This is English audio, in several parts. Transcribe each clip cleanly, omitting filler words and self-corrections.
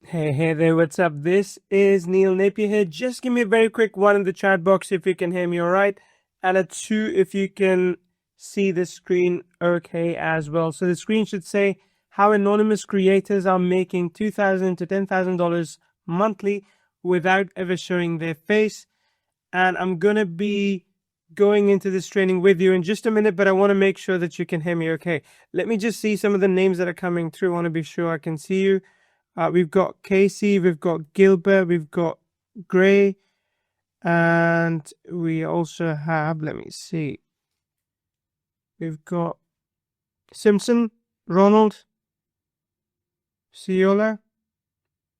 Hey there, what's up? This is Neil Napier here. Just give me a very quick one in the chat box if you can hear me all right, and a two if you can see the screen okay as well. So the screen should say how anonymous creators are making $2,000 to $10,000 monthly without ever showing their face. And I'm gonna be going into this training with you in just a minute, but I want to make sure that you can hear me okay. Let me just see some of the names that are coming through. I want to be sure I can see you. We've got Casey, we've got Gilbert, we've got Gray, and we also have, let me see, we've got Simpson, Ronald, Ciola,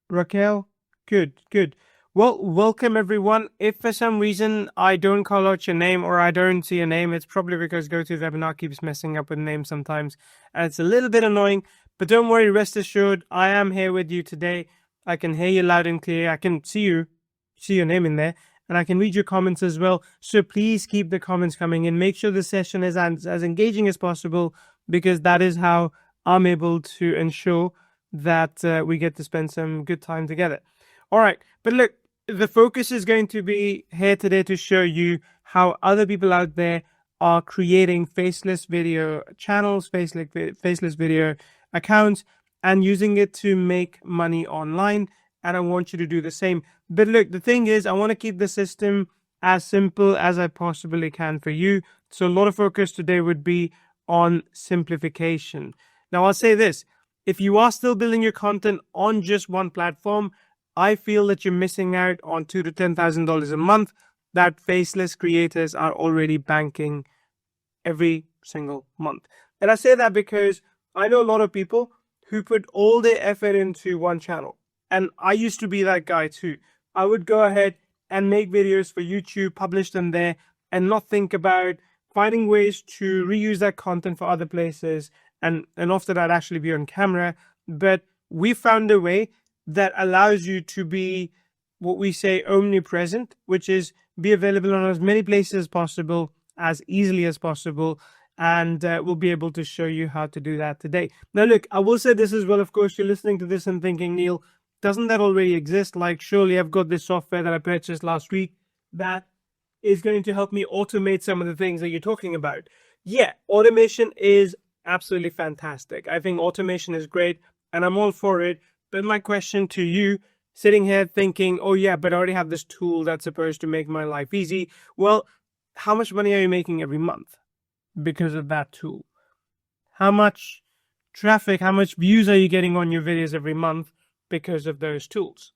Raquel. Good. Well, welcome everyone. If for some reason I don't call out your name or I don't see your name, it's probably because GoToWebinar keeps messing up with names sometimes, and it's a little bit annoying. But don't worry, rest assured, I am here with you today. I can hear you loud and clear. I can see your name in there, and I can read your comments as well. So please keep the comments coming in. Make sure the session is as engaging as possible, because that is how I'm able to ensure that we get to spend some good time together. All right, but look, the focus is going to be here today to show you how other people out there are creating faceless video channels, faceless video accounts, and using it to make money online. And I want you to do the same. But look, the thing is, I want to keep the system as simple as I possibly can for you. So a lot of focus today would be on simplification. Now, I'll say this. If you are still building your content on just one platform, I feel that you're missing out on $2,000 to $10,000 a month that faceless creators are already banking every single month. And I say that because I know a lot of people who put all their effort into one channel. And I used to be that guy too. I would go ahead and make videos for YouTube, publish them there, and not think about finding ways to reuse that content for other places. And often I'd actually be on camera. But we found a way that allows you to be what we say omnipresent, which is be available on as many places as possible, as easily as possible. And we'll be able to show you how to do that today. Now, look, I will say this as well. Of course, you're listening to this and thinking, Neil, doesn't that already exist? Like, surely I've got this software that I purchased last week that is going to help me automate some of the things that you're talking about. Yeah, automation is absolutely fantastic. I think automation is great and I'm all for it. But my question to you, sitting here thinking, oh yeah, but I already have this tool that's supposed to make my life easy. Well, how much money are you making every month because of that tool? How much traffic, how much views are you getting on your videos every month because of those tools?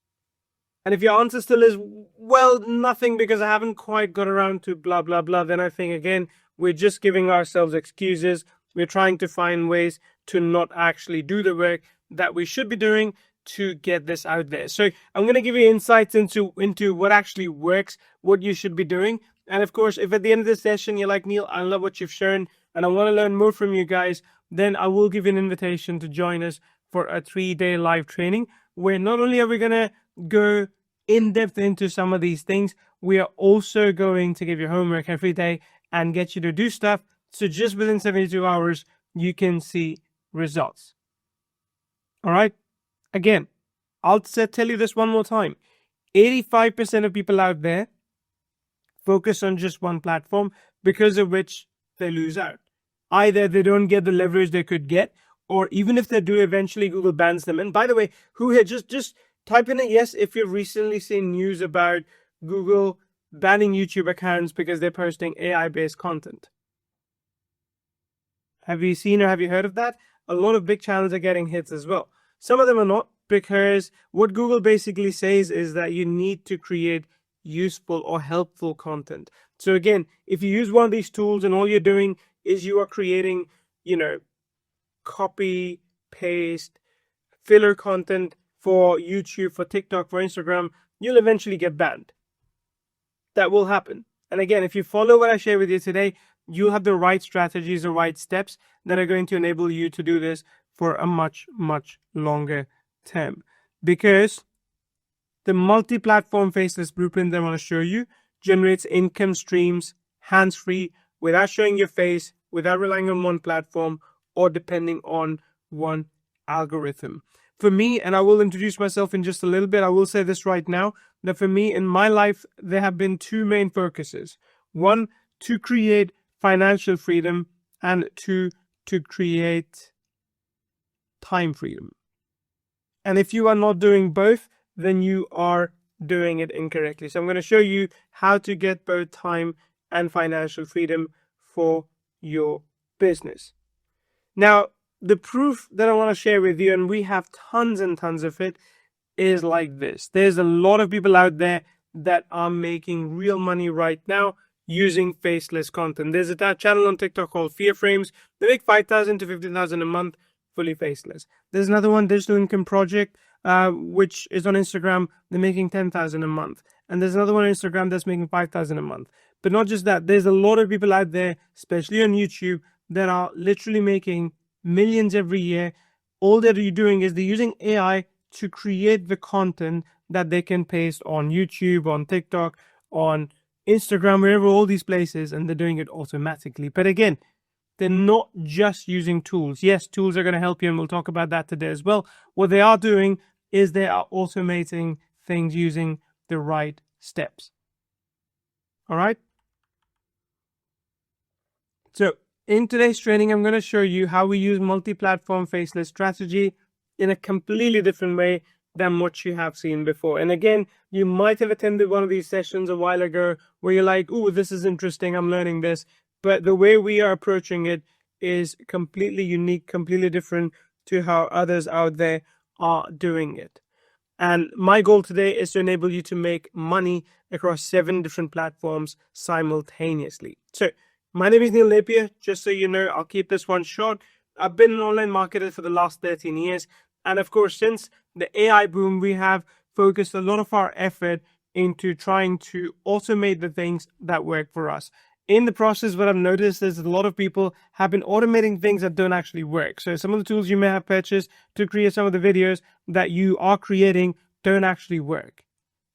And if your answer still is, well, nothing because I haven't quite got around to blah, blah, blah, then I think, again, we're just giving ourselves excuses. We're trying to find ways to not actually do the work that we should be doing to get this out there. So I'm going to give you insights into what actually works, what you should be doing. And of course, if at the end of the session you're like, Neil, I love what you've shown and I want to learn more from you guys, then I will give you an invitation to join us for a 3-day live training where not only are we going to go in depth into some of these things, we are also going to give you homework every day and get you to do stuff. So just within 72 hours, you can see results. All right. Again, I'll tell you this one more time. 85% of people out there focus on just one platform, because of which they lose out. Either they don't get the leverage they could get, or even if they do, eventually Google bans them. And by the way, who here, just type in a yes if you've recently seen news about Google banning YouTube accounts because they're posting AI-based content. Have you seen or have you heard of that? A lot of big channels are getting hits as well. Some of them are not, because what Google basically says is that you need to create useful or helpful content. So again, if you use one of these tools and all you're doing is you are creating, copy, paste, filler content for YouTube, for TikTok, for Instagram, you'll eventually get banned. That will happen. And again, if you follow what I share with you today, you'll have the right strategies, the right steps that are going to enable you to do this for a much, much longer term. Because the multi-platform faceless blueprint that I want to show you generates income streams hands-free, without showing your face, without relying on one platform or depending on one algorithm. for me, and I will introduce myself in just a little bit, I will say this right now, that for me in my life, there have been two main focuses. One, to create financial freedom, and two, to create time freedom. And if you are not doing both, then you are doing it incorrectly. So I'm going to show you how to get both time and financial freedom for your business. Now, the proof that I want to share with you, and we have tons and tons of it, is like this. There's a lot of people out there that are making real money right now using faceless content. There's a channel on TikTok called Fear Frames. They make 5,000 to 15,000 a month fully faceless. There's another one, Digital Income Project, which is on Instagram. They're making 10,000 a month. And there's another one on Instagram that's making 5,000 a month. But not just that, there's a lot of people out there, especially on YouTube, that are literally making millions every year. All they're doing is they're using AI to create the content that they can paste on YouTube, on TikTok, on Instagram, wherever, all these places, and they're doing it automatically. But again, they're not just using tools. Yes, tools are going to help you, and we'll talk about that today as well. What they are doing is they are automating things using the right steps. All right? So in today's training, I'm going to show you how we use multi-platform faceless strategy in a completely different way than what you have seen before. And again, you might have attended one of these sessions a while ago where you're like, oh, this is interesting, I'm learning this. But the way we are approaching it is completely unique, completely different to how others out there are doing it. And my goal today is to enable you to make money across 7 different platforms simultaneously. So my name is Neil Napier. Just so you know, I'll keep this one short. I've been an online marketer for the last 13 years. And of course, since the AI boom, we have focused a lot of our effort into trying to automate the things that work for us. In the process, what I've noticed is a lot of people have been automating things that don't actually work. So some of the tools you may have purchased to create some of the videos that you are creating don't actually work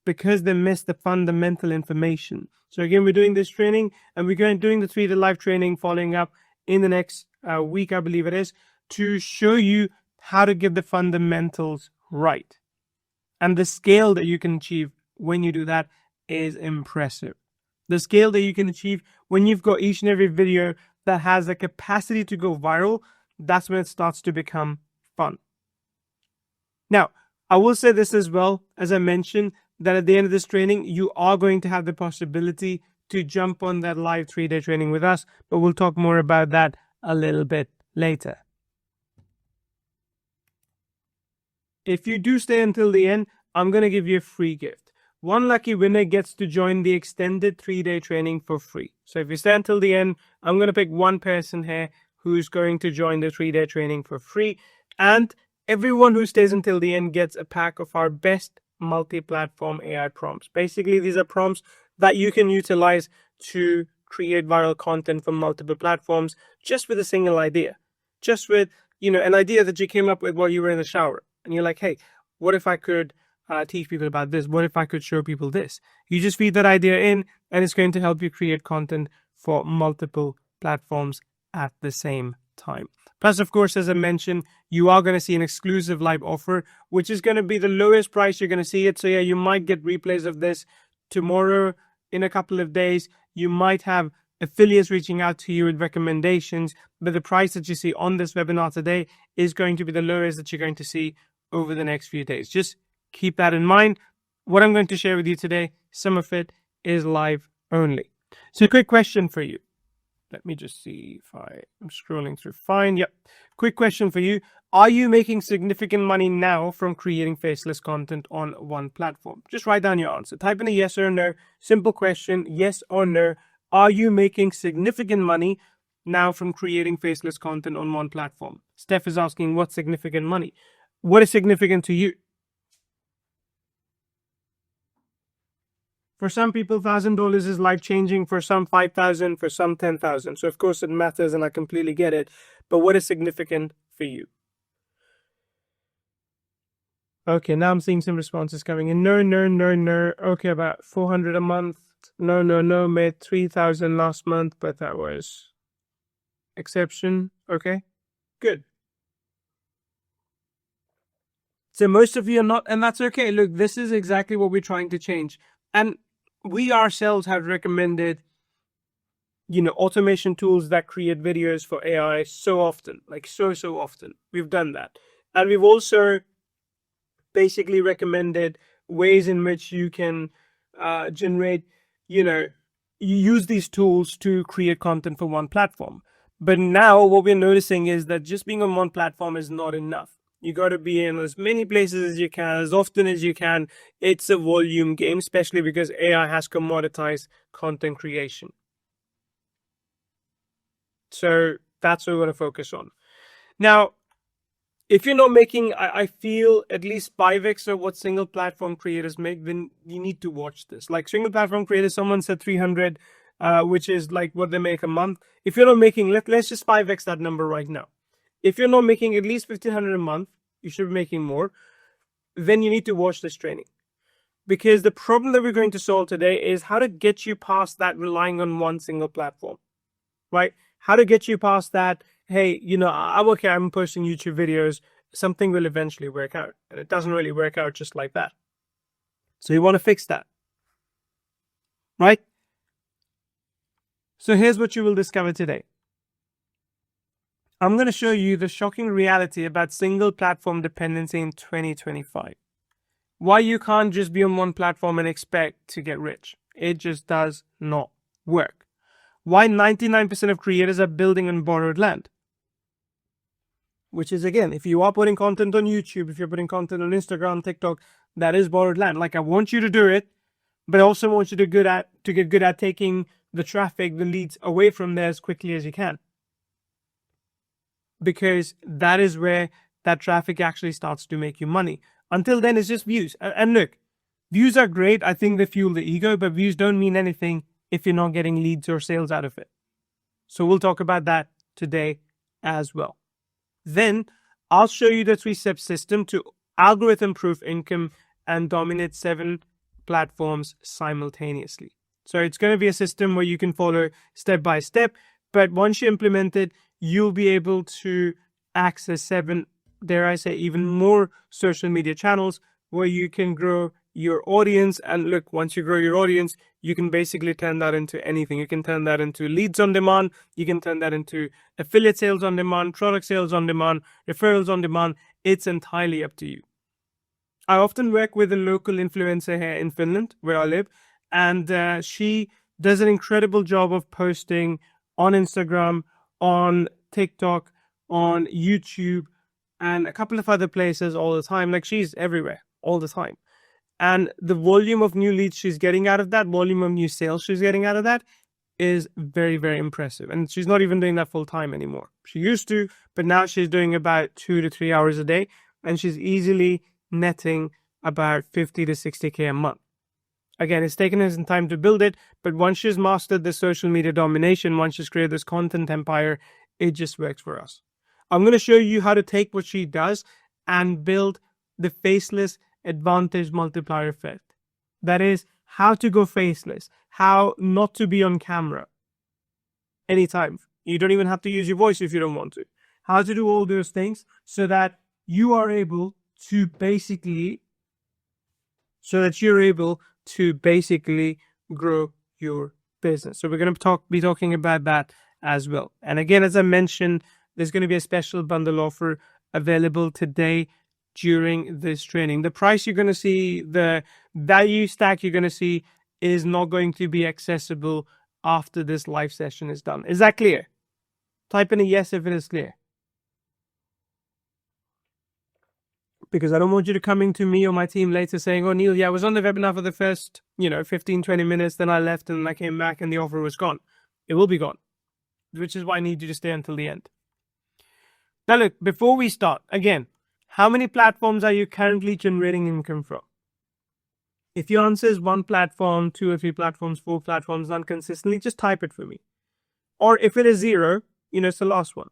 because they miss the fundamental information. So again, we're doing this training, and we're going doing the 3-day live training following up in the next week, I believe it is, to show you how to get the fundamentals right. And the scale that you can achieve when you do that is impressive. The scale that you can achieve when you've got each and every video that has the capacity to go viral, that's when it starts to become fun. Now, I will say this as well, as I mentioned, that at the end of this training, you are going to have the possibility to jump on that live 3-day training with us, but we'll talk more about that a little bit later. If you do stay until the end, I'm going to give you a free gift. One lucky winner gets to join the extended 3-day training for free. So if you stay until the end, I'm going to pick one person here who's going to join the 3-day training for free. And everyone who stays until the end gets a pack of our best multi-platform AI prompts. Basically, these are prompts that you can utilize to create viral content from multiple platforms just with a single idea. Just with, an idea that you came up with while you were in the shower. And you're like, hey, what if I could teach people about this? What if I could show people this? You just feed that idea in, and it's going to help you create content for multiple platforms at the same time. Plus, of course, as I mentioned, you are going to see an exclusive live offer, which is going to be the lowest price you're going to see it. So yeah, you might get replays of this tomorrow, in a couple of days. You might have affiliates reaching out to you with recommendations, but the price that you see on this webinar today is going to be the lowest that you're going to see over the next few days. Just keep that in mind. What I'm going to share with you today, some of it is live only. So quick question for you. Let me just see if I'm scrolling through fine. Yep. Quick question for you. Are you making significant money now from creating faceless content on one platform? Just write down your answer. Type in a yes or no. Simple question, yes or no. Are you making significant money now from creating faceless content on one platform? Steph is asking, what's significant money? What is significant to you? For some people, $1,000 is life-changing. For some, 5,000. For some, 10,000. So of course it matters, and I completely get it. But what is significant for you? Okay, now I'm seeing some responses coming in. No, no, no, no. Okay, about 400 a month. No, no, no. Made 3,000 last month, but that was exception. Okay, good. So most of you are not, and that's okay. Look, this is exactly what we're trying to change. And we ourselves have recommended, automation tools that create videos for AI so often, like so often. We've done that. And we've also basically recommended ways in which you can generate, you use these tools to create content for one platform. But now what we're noticing is that just being on one platform is not enough. You got to be in as many places as you can, as often as you can. It's a volume game, especially because AI has commoditized content creation. So that's what we're going to focus on. Now, if you're not making, I feel at least 5x of what single platform creators make, then you need to watch this. Like single platform creators, someone said 300, which is like what they make a month. If you're not making, let's just 5x that number right now. If you're not making at least 1,500 a month, you should be making more. Then you need to watch this training. Because the problem that we're going to solve today is how to get you past that relying on one single platform, right? How to get you past that, hey, I'm okay, I'm posting YouTube videos, something will eventually work out. And it doesn't really work out just like that. So you want to fix that, right? So here's what you will discover today. I'm going to show you the shocking reality about single platform dependency in 2025. Why you can't just be on one platform and expect to get rich. It just does not work. Why 99% of creators are building on borrowed land. Which is, again, if you are putting content on YouTube, if you're putting content on Instagram, TikTok, that is borrowed land. Like, I want you to do it, but I also want you to get good at taking the traffic, the leads away from there as quickly as you can. Because that is where that traffic actually starts to make you money. Until then, it's just views. And look, views are great. I think they fuel the ego, but views don't mean anything if you're not getting leads or sales out of it. So we'll talk about that today as well. Then I'll show you the 3-step system to algorithm-proof income and dominate 7 platforms simultaneously. So it's going to be a system where you can follow step by step, but once you implement it, you'll be able to access 7, dare I say, even more social media channels where you can grow your audience. And look, once you grow your audience, you can basically turn that into anything. You can turn that into leads on demand. You can turn that into affiliate sales on demand, product sales on demand, referrals on demand. It's entirely up to you. I often work with a local influencer here in Finland, where I live, and she does an incredible job of posting on Instagram, on TikTok, on YouTube, and a couple of other places all the time. Like, she's everywhere all the time. And the volume of new leads she's getting out of that, volume of new sales she's getting out of that is very, very impressive. And she's not even doing that full time anymore. She used to, but now she's doing about 2 to 3 hours a day. And she's easily netting about 50 to 60K a month. Again, it's taken her some time to build it, but once she's mastered the social media domination, once she's created this content empire, it just works for us. I'm going to show you how to take what she does and build the Faceless advantage multiplier effect. That is, how to go faceless, how not to be on camera anytime. You don't even have to use your voice if you don't want to. How to do all those things so that you are able to basically grow your business. So we're going to be talking about that as well. And again, as I mentioned, there's going to be a special bundle offer available today during this training. The price you're going to see, the value stack you're going to see, is not going to be accessible after this live session is done. Is that clear? Type in a yes if it is clear. Because I don't want you to coming to me or my team later saying, oh, Neil, yeah, I was on the webinar for the first, 15, 20 minutes, then I left and I came back and the offer was gone. It will be gone, which is why I need you to stay until the end. Now, look, before we start, again, how many platforms are you currently generating income from? If your answer is 1 platform, 2 or 3 platforms, 4 platforms, none consistently, just type it for me. Or if it is 0, it's the last one.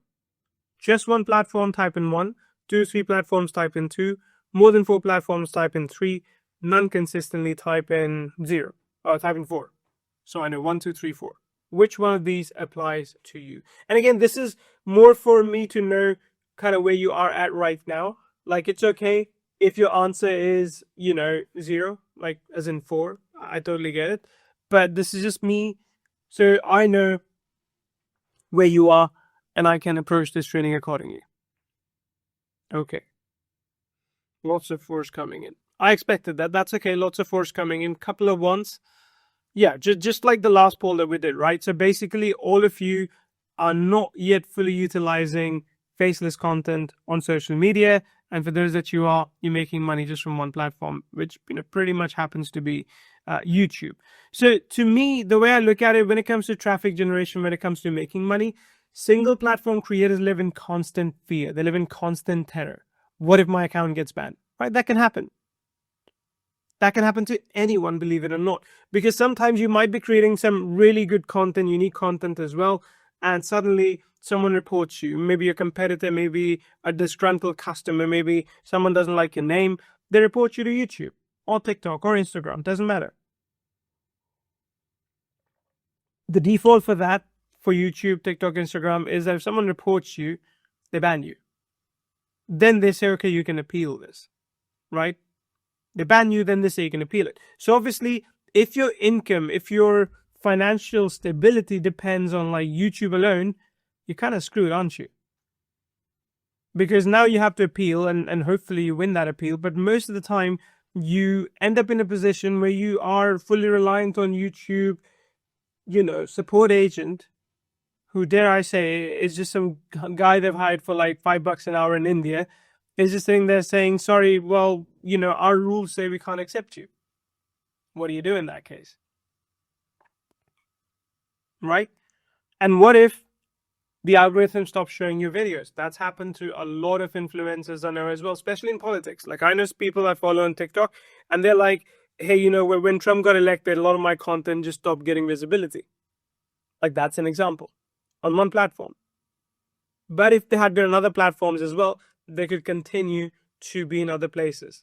Just 1 platform, type in 1. 2, 3 platforms, type in 2. More than 4 platforms, type in 3. None consistently, type in 0. Or type in 4. So I know 1, 2, 3, 4. Which one of these applies to you? And again, this is more for me to know kind of where you are at right now. Like, it's okay If your answer is, 0, like as in 4, I totally get it. But this is just me. So I know where you are and I can approach this training accordingly. Okay. Lots of force coming in. I expected that. That's okay. Lots of force coming in. Couple of ones. Yeah, just like the last poll that we did, right? So basically, all of you are not yet fully utilizing faceless content on social media, and for those that you are, you're making money just from one platform, which pretty much happens to be YouTube. So to me, the way I look at it, when it comes to traffic generation, when it comes to making money, single platform creators live in constant fear. They live in constant terror. What if my account gets banned? Right? That can happen. That can happen to anyone, believe it or not. Because sometimes you might be creating some really good content, unique content as well, and suddenly someone reports you. Maybe a competitor, maybe a disgruntled customer, maybe someone doesn't like your name. They report you to YouTube or TikTok or Instagram, doesn't matter. The default for that, for YouTube, TikTok, Instagram, is that if someone reports you, they ban you. Then they say, okay, you can appeal this, right? They ban you, then they say you can appeal it. So obviously, if your income, if your financial stability depends on like YouTube alone, you're kind of screwed, aren't you? Because now you have to appeal and hopefully you win that appeal. But most of the time, you end up in a position where you are fully reliant on YouTube, support agent, who, dare I say, is just some guy they've hired for like $5 an hour in India, is just sitting there saying, sorry, well, our rules say we can't accept you. What do you do in that case? Right? And what if the algorithm stops showing you videos? That's happened to a lot of influencers I know as well, especially in politics. Like I know people I follow on TikTok and they're like, hey, when Trump got elected, a lot of my content just stopped getting visibility. Like that's an example on one platform. But if they had been on other platforms as well, they could continue to be in other places.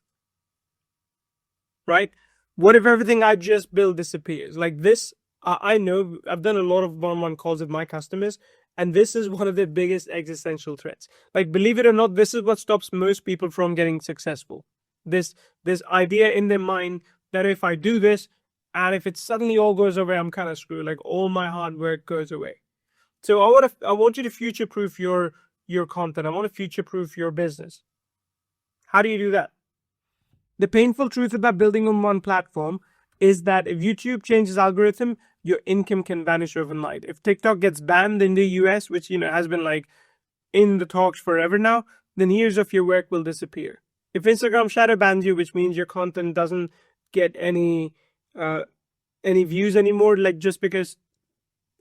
Right? What if everything I just built disappears? Like this, I know I've done a lot of one-on-one calls with my customers, and this is one of the biggest existential threats. Like, believe it or not, this is what stops most people from getting successful. This idea in their mind that if I do this, and if it suddenly all goes away, I'm kind of screwed. Like all my hard work goes away. So I want you to future-proof your content. I want to future-proof your business. How do you do that? The painful truth about building on one platform is that if YouTube changes algorithm, your income can vanish overnight. If TikTok gets banned in the US, which has been like in the talks forever now, then years of your work will disappear. If Instagram shadow bans you, which means your content doesn't get any views anymore, like just because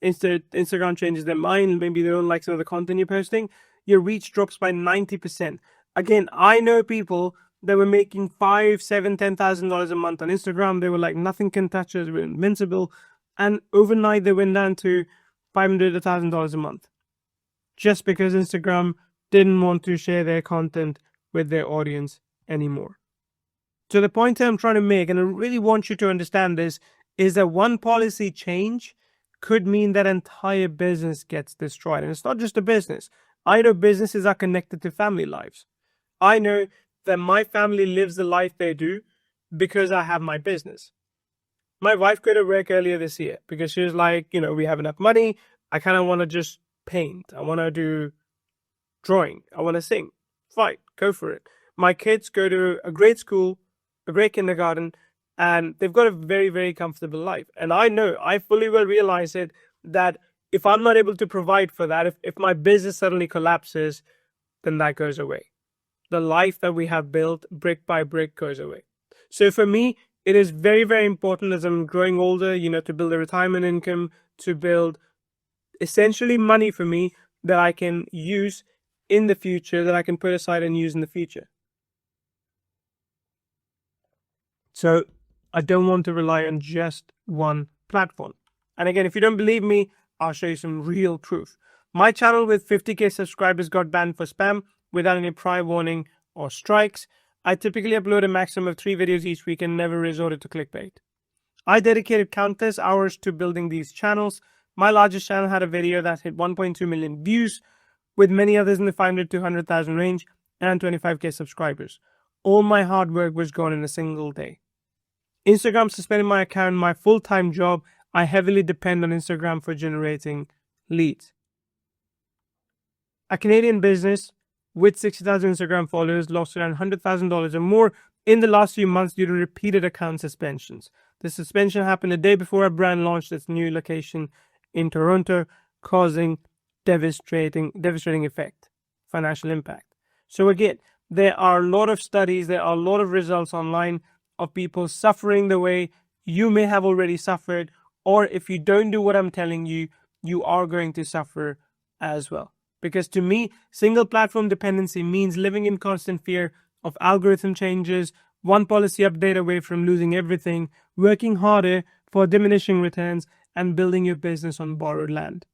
Instagram changes their mind, maybe they don't like some of the content you're posting, your reach drops by 90%. Again, I know people that were making $5,000, $7,000, $10,000 a month on Instagram. They were like, nothing can touch us, we're invincible. And overnight they went down to $500, $1,000 a month. Just because Instagram didn't want to share their content with their audience anymore. So the point that I'm trying to make, and I really want you to understand this, is that one policy change could mean that entire business gets destroyed. And it's not just a business. I know businesses are connected to family lives. I know that my family lives the life they do because I have my business. My wife quit her work earlier this year because she was like, we have enough money. I kind of want to just paint. I want to do drawing. I want to sing. Fine, go for it. My kids go to a great school, a great kindergarten, and they've got a very, very comfortable life. And I fully well realize it, that if I'm not able to provide for that, if my business suddenly collapses, then that goes away. The life that we have built brick by brick goes away. So for me, it is very, very important as I'm growing older, to build a retirement income, to build essentially money for me that I can use in the future, that I can put aside and use in the future. So I don't want to rely on just one platform. And again, if you don't believe me, I'll show you some real proof. My channel with 50K subscribers got banned for spam without any prior warning or strikes. I typically upload a maximum of 3 videos each week and never resorted to clickbait. I dedicated countless hours to building these channels. My largest channel had a video that hit 1.2 million views, with many others in the 500 to 100,000 range, and 25K subscribers. All my hard work was gone in a single day. Instagram suspended my account, my full-time job. I heavily depend on Instagram for generating leads. A Canadian business with 60,000 Instagram followers lost around $100,000 or more in the last few months due to repeated account suspensions. The suspension happened a day before our brand launched its new location in Toronto, causing devastating effect, financial impact. So again, there are a lot of studies, there are a lot of results online of people suffering the way you may have already suffered, or if you don't do what I'm telling you, you are going to suffer as well. Because to me, single platform dependency means living in constant fear of algorithm changes, one policy update away from losing everything, working harder for diminishing returns, and building your business on borrowed land.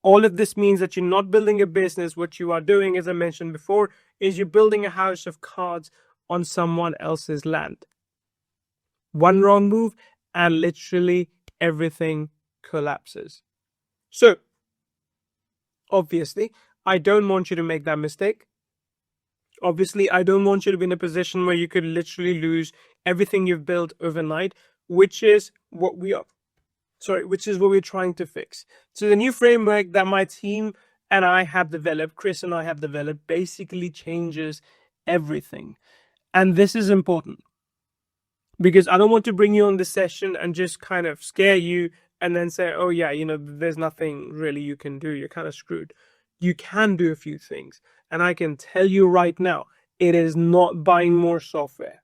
All of this means that you're not building a business. What you are doing, as I mentioned before, is you're building a house of cards on someone else's land. One wrong move and literally everything collapses. So, obviously, I don't want you to make that mistake. Obviously, I don't want you to be in a position where you could literally lose everything you've built overnight, which is what we're trying to fix. So the new framework that my team and I have developed, Chris and I have developed, basically changes everything. And this is important because I don't want to bring you on this session and just kind of scare you and then say, oh yeah, there's nothing really you can do. You're kind of screwed. You can do a few things. And I can tell you right now, it is not buying more software.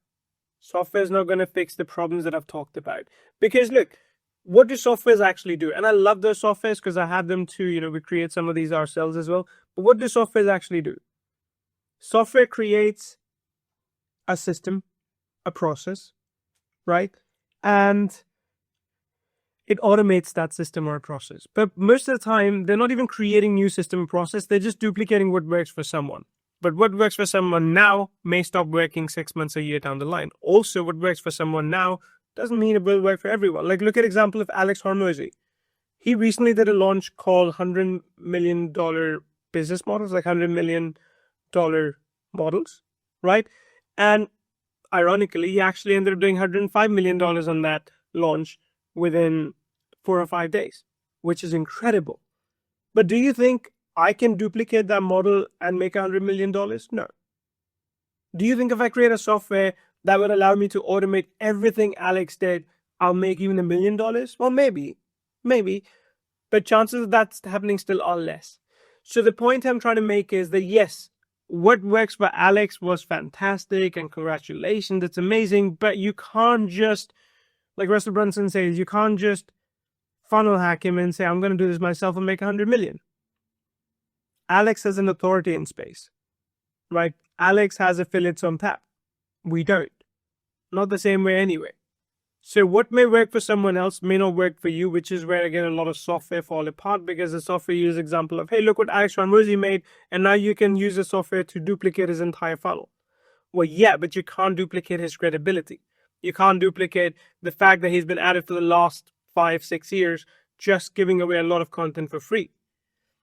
Software is not going to fix the problems that I've talked about. Because look, what do softwares actually do? And I love those softwares because I have them too. We create some of these ourselves as well. But what do softwares actually do? Software creates a system, a process, right? And it automates that system or process. But most of the time, they're not even creating new system or process. They're just duplicating what works for someone. But what works for someone now may stop working 6 months, a year down the line. Also, what works for someone now doesn't mean it will work for everyone. Like, look at example of Alex Hormozy. He recently did a launch called $100 million business models, like $100 million models, right? And ironically, he actually ended up doing $105 million on that launch within 4 or 5 days, which is incredible. But do you think I can duplicate that model and make $100 million? No. Do you think if I create a software that would allow me to automate everything Alex did, I'll make even $1 million? Well, maybe. But chances of that happening still are less. So the point I'm trying to make is that yes, what works for Alex was fantastic and congratulations, it's amazing, but you can't just, like Russell Brunson says, you can't just funnel hack him and say, I'm going to do this myself and make 100 million. Alex has an authority in space, right? Alex has affiliates on tap. We don't. Not the same way anyway. So what may work for someone else may not work for you, which is where, again, a lot of software fall apart because the software uses example of, hey, look what Alex Hormozy made, and now you can use the software to duplicate his entire funnel. Well, yeah, but you can't duplicate his credibility. You can't duplicate the fact that he's been at it for the last 5-6 years, just giving away a lot of content for free.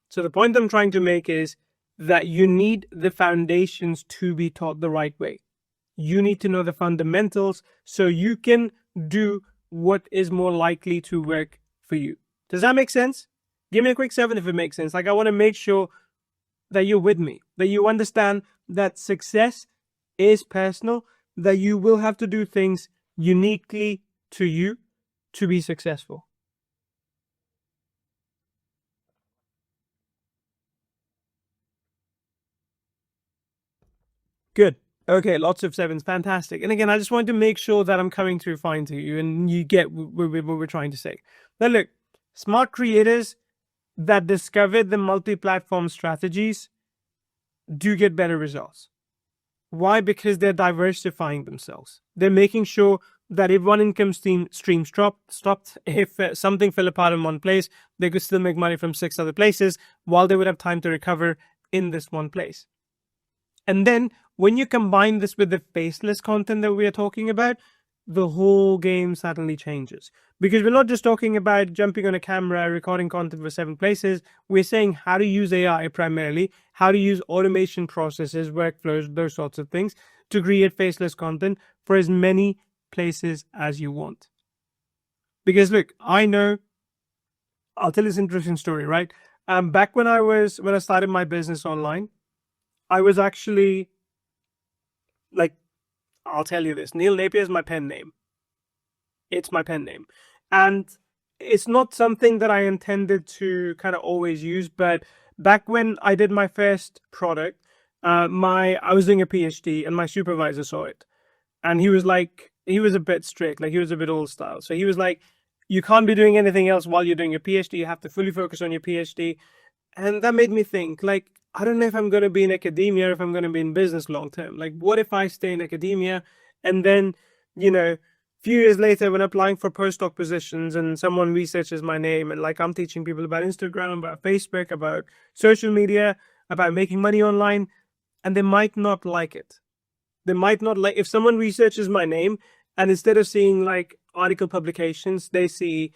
So the point I'm trying to make is that you need the foundations to be taught the right way. You need to know the fundamentals so you can do what is more likely to work for you. Does that make sense? Give me a quick 7 if it makes sense. Like, I want to make sure that you're with me, that you understand that success is personal, that you will have to do things uniquely to you to be successful. Good. Okay, lots of 7s. Fantastic. And again, I just wanted to make sure that I'm coming through fine to you and you get what we're trying to say. Now look, smart creators that discovered the multi-platform strategies do get better results. Why? Because they're diversifying themselves. They're making sure that if one income stream stopped, if something fell apart in one place, they could still make money from 6 other places while they would have time to recover in this one place. And then when you combine this with the faceless content that we are talking about, the whole game suddenly changes. Because we're not just talking about jumping on a camera, recording content for 7 places. We're saying how to use AI primarily, how to use automation processes, workflows, those sorts of things. to create faceless content for as many places as you want. Because look, I know, I'll tell this interesting story, right? Back when I started my business online, I was actually like, I'll tell you this, Neil Napier is my pen name. It's my pen name. And it's not something that I intended to kind of always use, but back when I did my first product, I was doing a PhD and my supervisor saw it. And he was like, he was a bit strict, like he was a bit old style. So he was like, you can't be doing anything else while you're doing your PhD. You have to fully focus on your PhD. And that made me think, like, I don't know if I'm going to be in academia or if I'm going to be in business long term. Like, what if I stay in academia and then, a few years later, when applying for postdoc positions and someone researches my name and like I'm teaching people about Instagram, about Facebook, about social media, about making money online, and they might not like it. They might not like, if someone researches my name and instead of seeing like article publications, they see,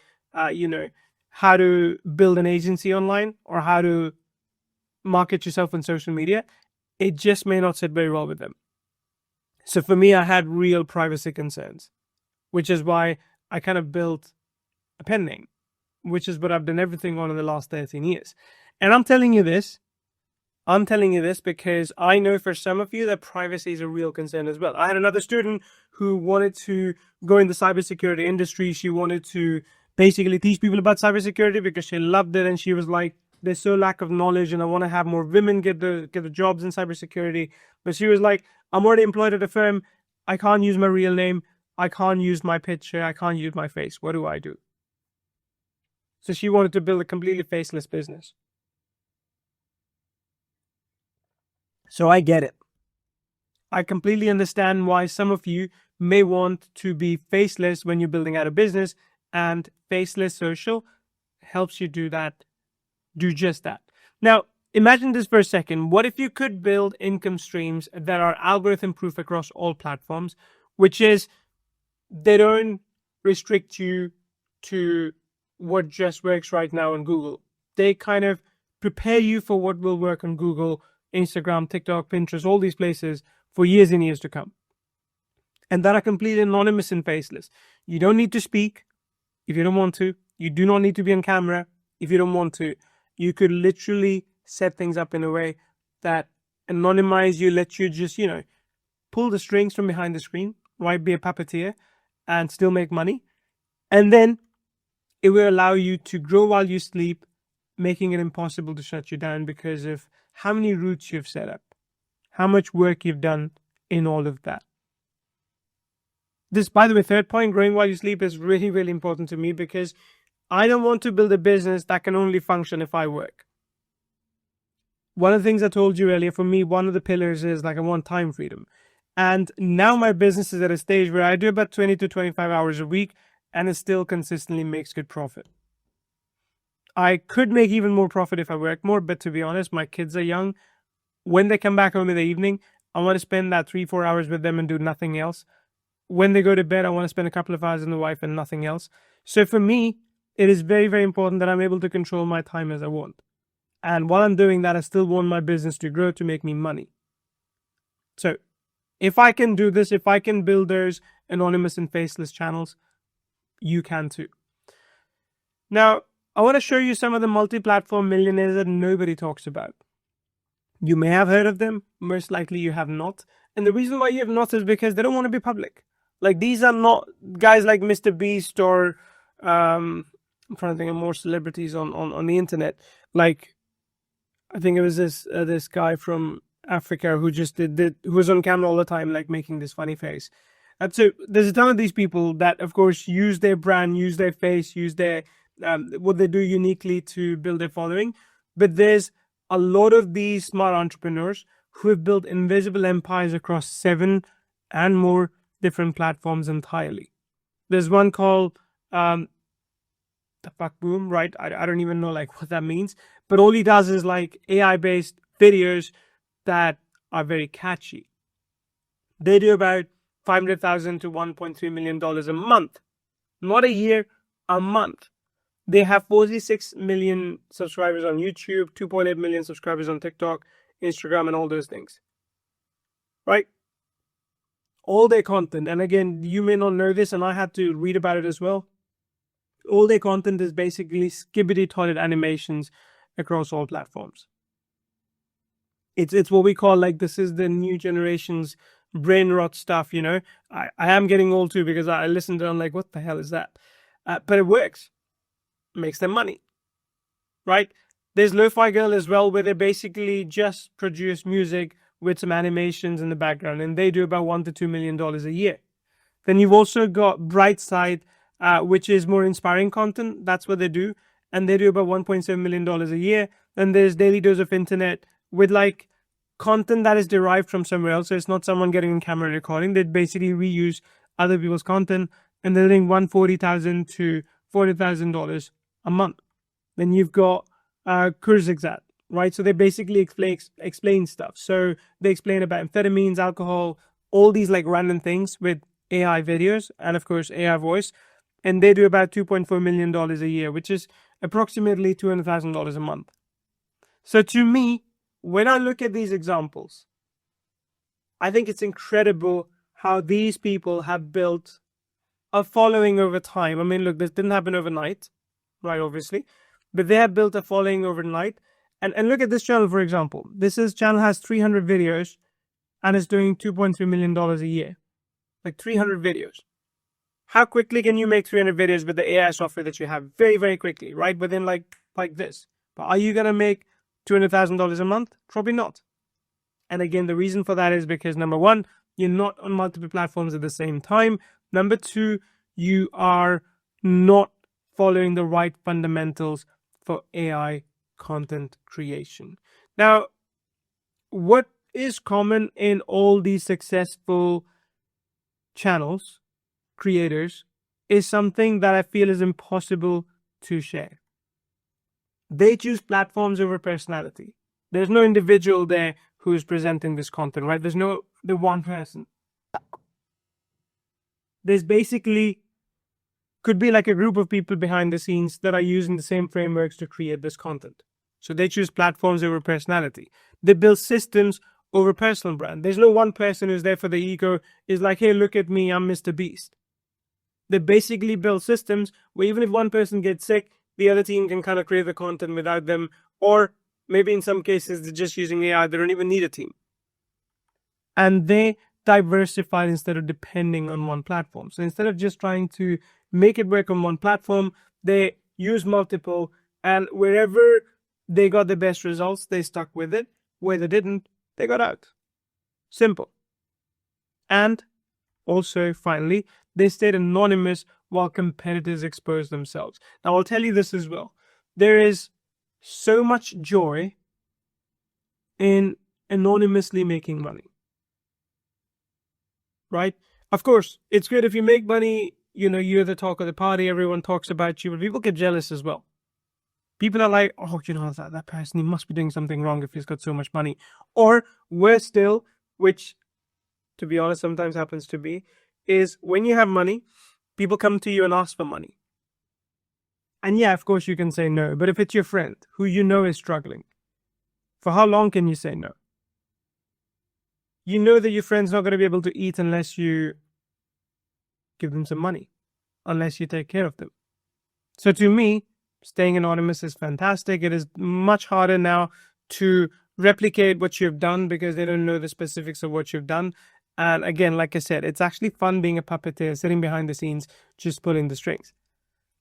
how to build an agency online or how to market yourself on social media, it just may not sit very well with them. So for me, I had real privacy concerns, which is why I kind of built a pen name, which is what I've done everything on in the last 13 years. And I'm telling you this because I know for some of you that privacy is a real concern as well. I had another student who wanted to go in the cybersecurity industry. She wanted to basically teach people about cybersecurity because she loved it, and she was like, "There's so lack of knowledge, and I want to have more women get the jobs in cybersecurity." But she was like, "I'm already employed at a firm. I can't use my real name. I can't use my picture. I can't use my face. What do I do?" So she wanted to build a completely faceless business. So I get it. I completely understand why some of you may want to be faceless when you're building out a business, and Faceless Social helps you do that, do just that. Now, imagine this for a second. What if you could build income streams that are algorithm proof across all platforms, which is they don't restrict you to what just works right now on Google. They kind of prepare you for what will work on Google, Instagram, TikTok, Pinterest, all these places for years and years to come. And that are completely anonymous and faceless. You don't need to speak if you don't want to. You do not need to be on camera if you don't want to. You could literally set things up in a way that anonymize you, let you just, pull the strings from behind the screen, right? Be a puppeteer and still make money. And then it will allow you to grow while you sleep, making it impossible to shut you down because of how many routes you've set up, how much work you've done in all of that. This, by the way, third point, growing while you sleep, is really, really important to me because I don't want to build a business that can only function if I work. One of the things I told you earlier, for me, one of the pillars is like I want time freedom. And now my business is at a stage where I do about 20 to 25 hours a week and it still consistently makes good profit. I could make even more profit if I work more, but to be honest, my kids are young. When they come back home in the evening, I want to spend that 3-4 hours with them and do nothing else. When they go to bed, I want to spend a couple of hours with the wife and nothing else. So for me, it is very, very important that I'm able to control my time as I want. And while I'm doing that, I still want my business to grow to make me money. So if I can do this, if I can build those anonymous and faceless channels, you can too. Now, I want to show you some of the multi-platform millionaires that nobody talks about. You may have heard of them, most likely you have not. And the reason why you have not is because they don't want to be public. Like, these are not guys like Mr. Beast or I'm trying to think of more celebrities on the internet. Like, I think it was this guy from Africa who just who was on camera all the time, like making this funny face. And so there's a ton of these people that, of course, use their brand, use their face, use their what they do uniquely to build their following. But there's a lot of these smart entrepreneurs who have built invisible empires across 7 and more different platforms entirely. There's one called the fuck boom, right? I don't even know like what that means, but all he does is like AI based videos that are very catchy. They do about $500,000 to $1.3 million a month, not a year, a month. They have 46 million subscribers on YouTube, 2.8 million subscribers on TikTok, Instagram, and all those things. Right? all their content, and again, you may not know this, and I had to read about it as well. All their content is basically skibbity toilet animations across all platforms. It's what we call, like, this is the new generation's brain rot stuff. I am getting old too, because I listened to it, I'm like, what the hell is that? But it works, makes them money, right? There's Lo-Fi Girl as well, where they basically just produce music with some animations in the background, and they do about $1 to $2 million a year. Then you've also got Brightside, which is more inspiring content. That's what they do, and they do about $1.7 million a year. Then there's Daily Dose of Internet, with like content that is derived from somewhere else. So it's not someone getting on camera recording. They basically reuse other people's content, and they're doing $140,000 to $40,000 a month. Then you've got Kurzgesagt, right? So they basically explain stuff. So they explain about amphetamines, alcohol, all these like random things with AI videos, and of course AI voice. And they do about $2.4 million a year, which is approximately $200,000 a month. So to me, when I look at these examples, I think it's incredible how these people have built a following over time. I mean, look, this didn't happen overnight, right? Obviously, but they have built a following overnight. And look at this channel, for example. This channel has 300 videos and is doing $2.3 million a year. Like 300 videos. How quickly can you make 300 videos with the AI software that you have? Very, very quickly, right? Within like this. But are you going to make $200,000 a month? Probably not. And again, the reason for that is because, number one, you're not on multiple platforms at the same time. Number two, you are not following the right fundamentals for AI content creation. Now, what is common in all these successful channels, creators, is something that I feel is impossible to share. They choose platforms over personality. There's no individual there who is presenting this content, right? There's no the one person. There's basically could be like a group of people behind the scenes that are using the same frameworks to create this content. So they choose platforms over personality. They build systems over personal brand. There's no one person who's there for the ego, is like, hey, look at me, I'm Mr. Beast. They basically build systems where even if one person gets sick, the other team can kind of create the content without them. Or maybe in some cases, they're just using AI. They don't even need a team. And they diversify instead of depending on one platform. So instead of just trying to make it work on one platform, they use multiple. And wherever they got the best results, they stuck with it. Where they didn't, they got out. Simple. And also, finally, they stayed anonymous while competitors exposed themselves. Now, I'll tell you this as well. There is so much joy in anonymously making money. Right? Of course, it's good if you make money, you're the talk of the party, everyone talks about you, but people get jealous as well. People are like, oh, that person, he must be doing something wrong if he's got so much money. Or worse still, which, to be honest, sometimes happens to be, is when you have money, people come to you and ask for money. And yeah, of course you can say no, but if it's your friend who you know is struggling, for how long can you say no? You know that your friend's not going to be able to eat unless you give them some money, unless you take care of them. So to me, staying anonymous is fantastic. It is much harder now to replicate what you've done because they don't know the specifics of what you've done. And again, like I said, it's actually fun being a puppeteer, sitting behind the scenes, just pulling the strings.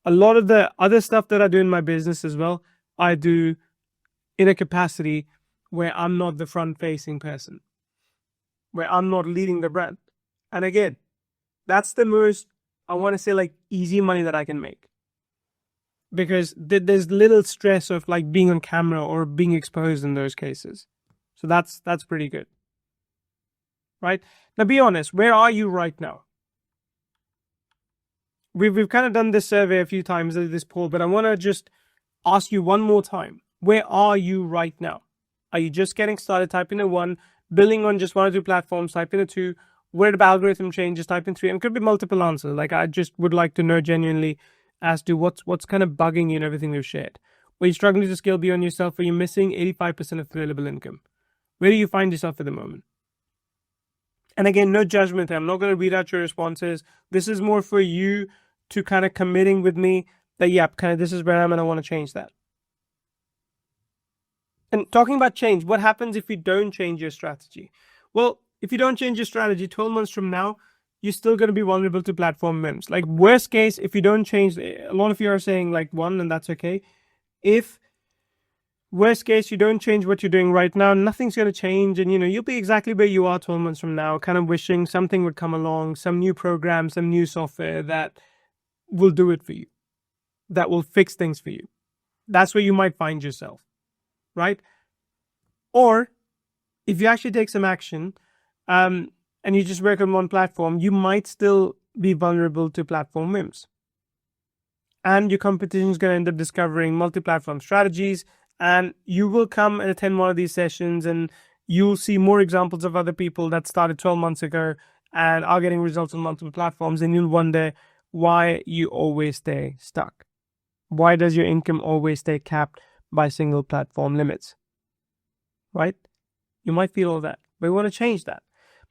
A lot of the other stuff that I do in my business as well, I do in a capacity where I'm not the front-facing person, where I'm not leading the brand. And again, that's the most, I want to say, like, easy money that I can make. Because there's little stress of like being on camera or being exposed in those cases. So that's pretty good. Right? Now be honest, where are you right now? We've kind of done this survey a few times, this poll, but I want to just ask you one more time. Where are you right now? Are you just getting started? Type in a 1, building on just 1 or 2 platforms, type in a 2. Where the algorithm changes, type in 3. And it could be multiple answers. Like, I just would like to know genuinely as to what's kind of bugging you in everything we've shared. Are you struggling to scale beyond yourself? Are you missing 85% of available income? Where do you find yourself at the moment? And again, no judgment. I'm not going to read out your responses. This is more for you to kind of committing with me that, yep, kind of this is where I'm and I want to change that. And talking about change, what happens if you don't change your strategy? Well, if you don't change your strategy 12 months from now, you're still going to be vulnerable to platform memes. Like worst case, if you don't change, a lot of you are saying like one, and that's okay. If worst case, you don't change what you're doing right now, nothing's going to change. And, you'll be exactly where you are 12 months from now, kind of wishing something would come along, some new program, some new software that will do it for you, that will fix things for you. That's where you might find yourself, right? Or if you actually take some action and you just work on one platform, you might still be vulnerable to platform whims. And your competition is going to end up discovering multi-platform strategies, and you will come and attend one of these sessions and you'll see more examples of other people that started 12 months ago and are getting results on multiple platforms, and you'll wonder why you always stay stuck. Why does your income always stay capped by single platform limits? Right? You might feel all that, but we want to change that.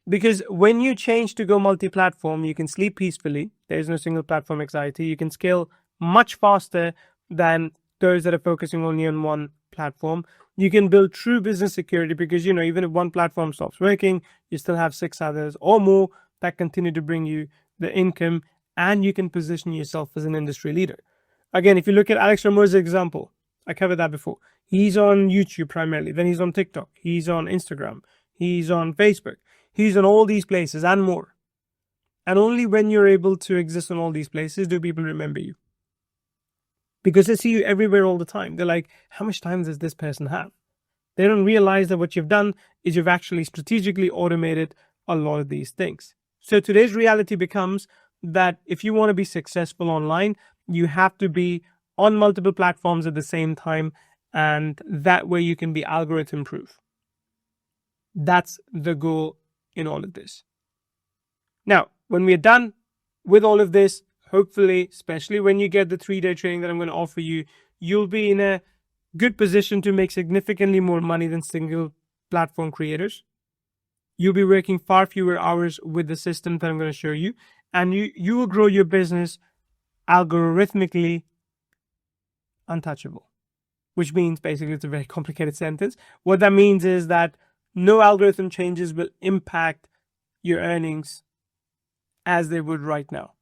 Because when you change to go multi-platform, you can sleep peacefully. There's no single platform anxiety. You can scale much faster than those that are focusing only on one platform. You can build true business security because, even if one platform stops working, you still have 6 others or more that continue to bring you the income, and you can position yourself as an industry leader. Again, if you look at Alex Ramo's example, I covered that before. He's on YouTube primarily, then he's on TikTok, he's on Instagram, he's on Facebook, he's on all these places and more. And only when you're able to exist on all these places do people remember you. Because they see you everywhere all the time. They're like, how much time does this person have? They don't realize that what you've done is you've actually strategically automated a lot of these things. So today's reality becomes that if you want to be successful online, you have to be on multiple platforms at the same time, and that way you can be algorithm proof. That's the goal in all of this. Now, when we're done with all of this, hopefully, especially when you get the 3-day training that I'm going to offer you, you'll be in a good position to make significantly more money than single platform creators. You'll be working far fewer hours with the system that I'm going to show you, and you will grow your business algorithmically untouchable, which means basically it's a very complicated sentence. What that means is that no algorithm changes will impact your earnings as they would right now.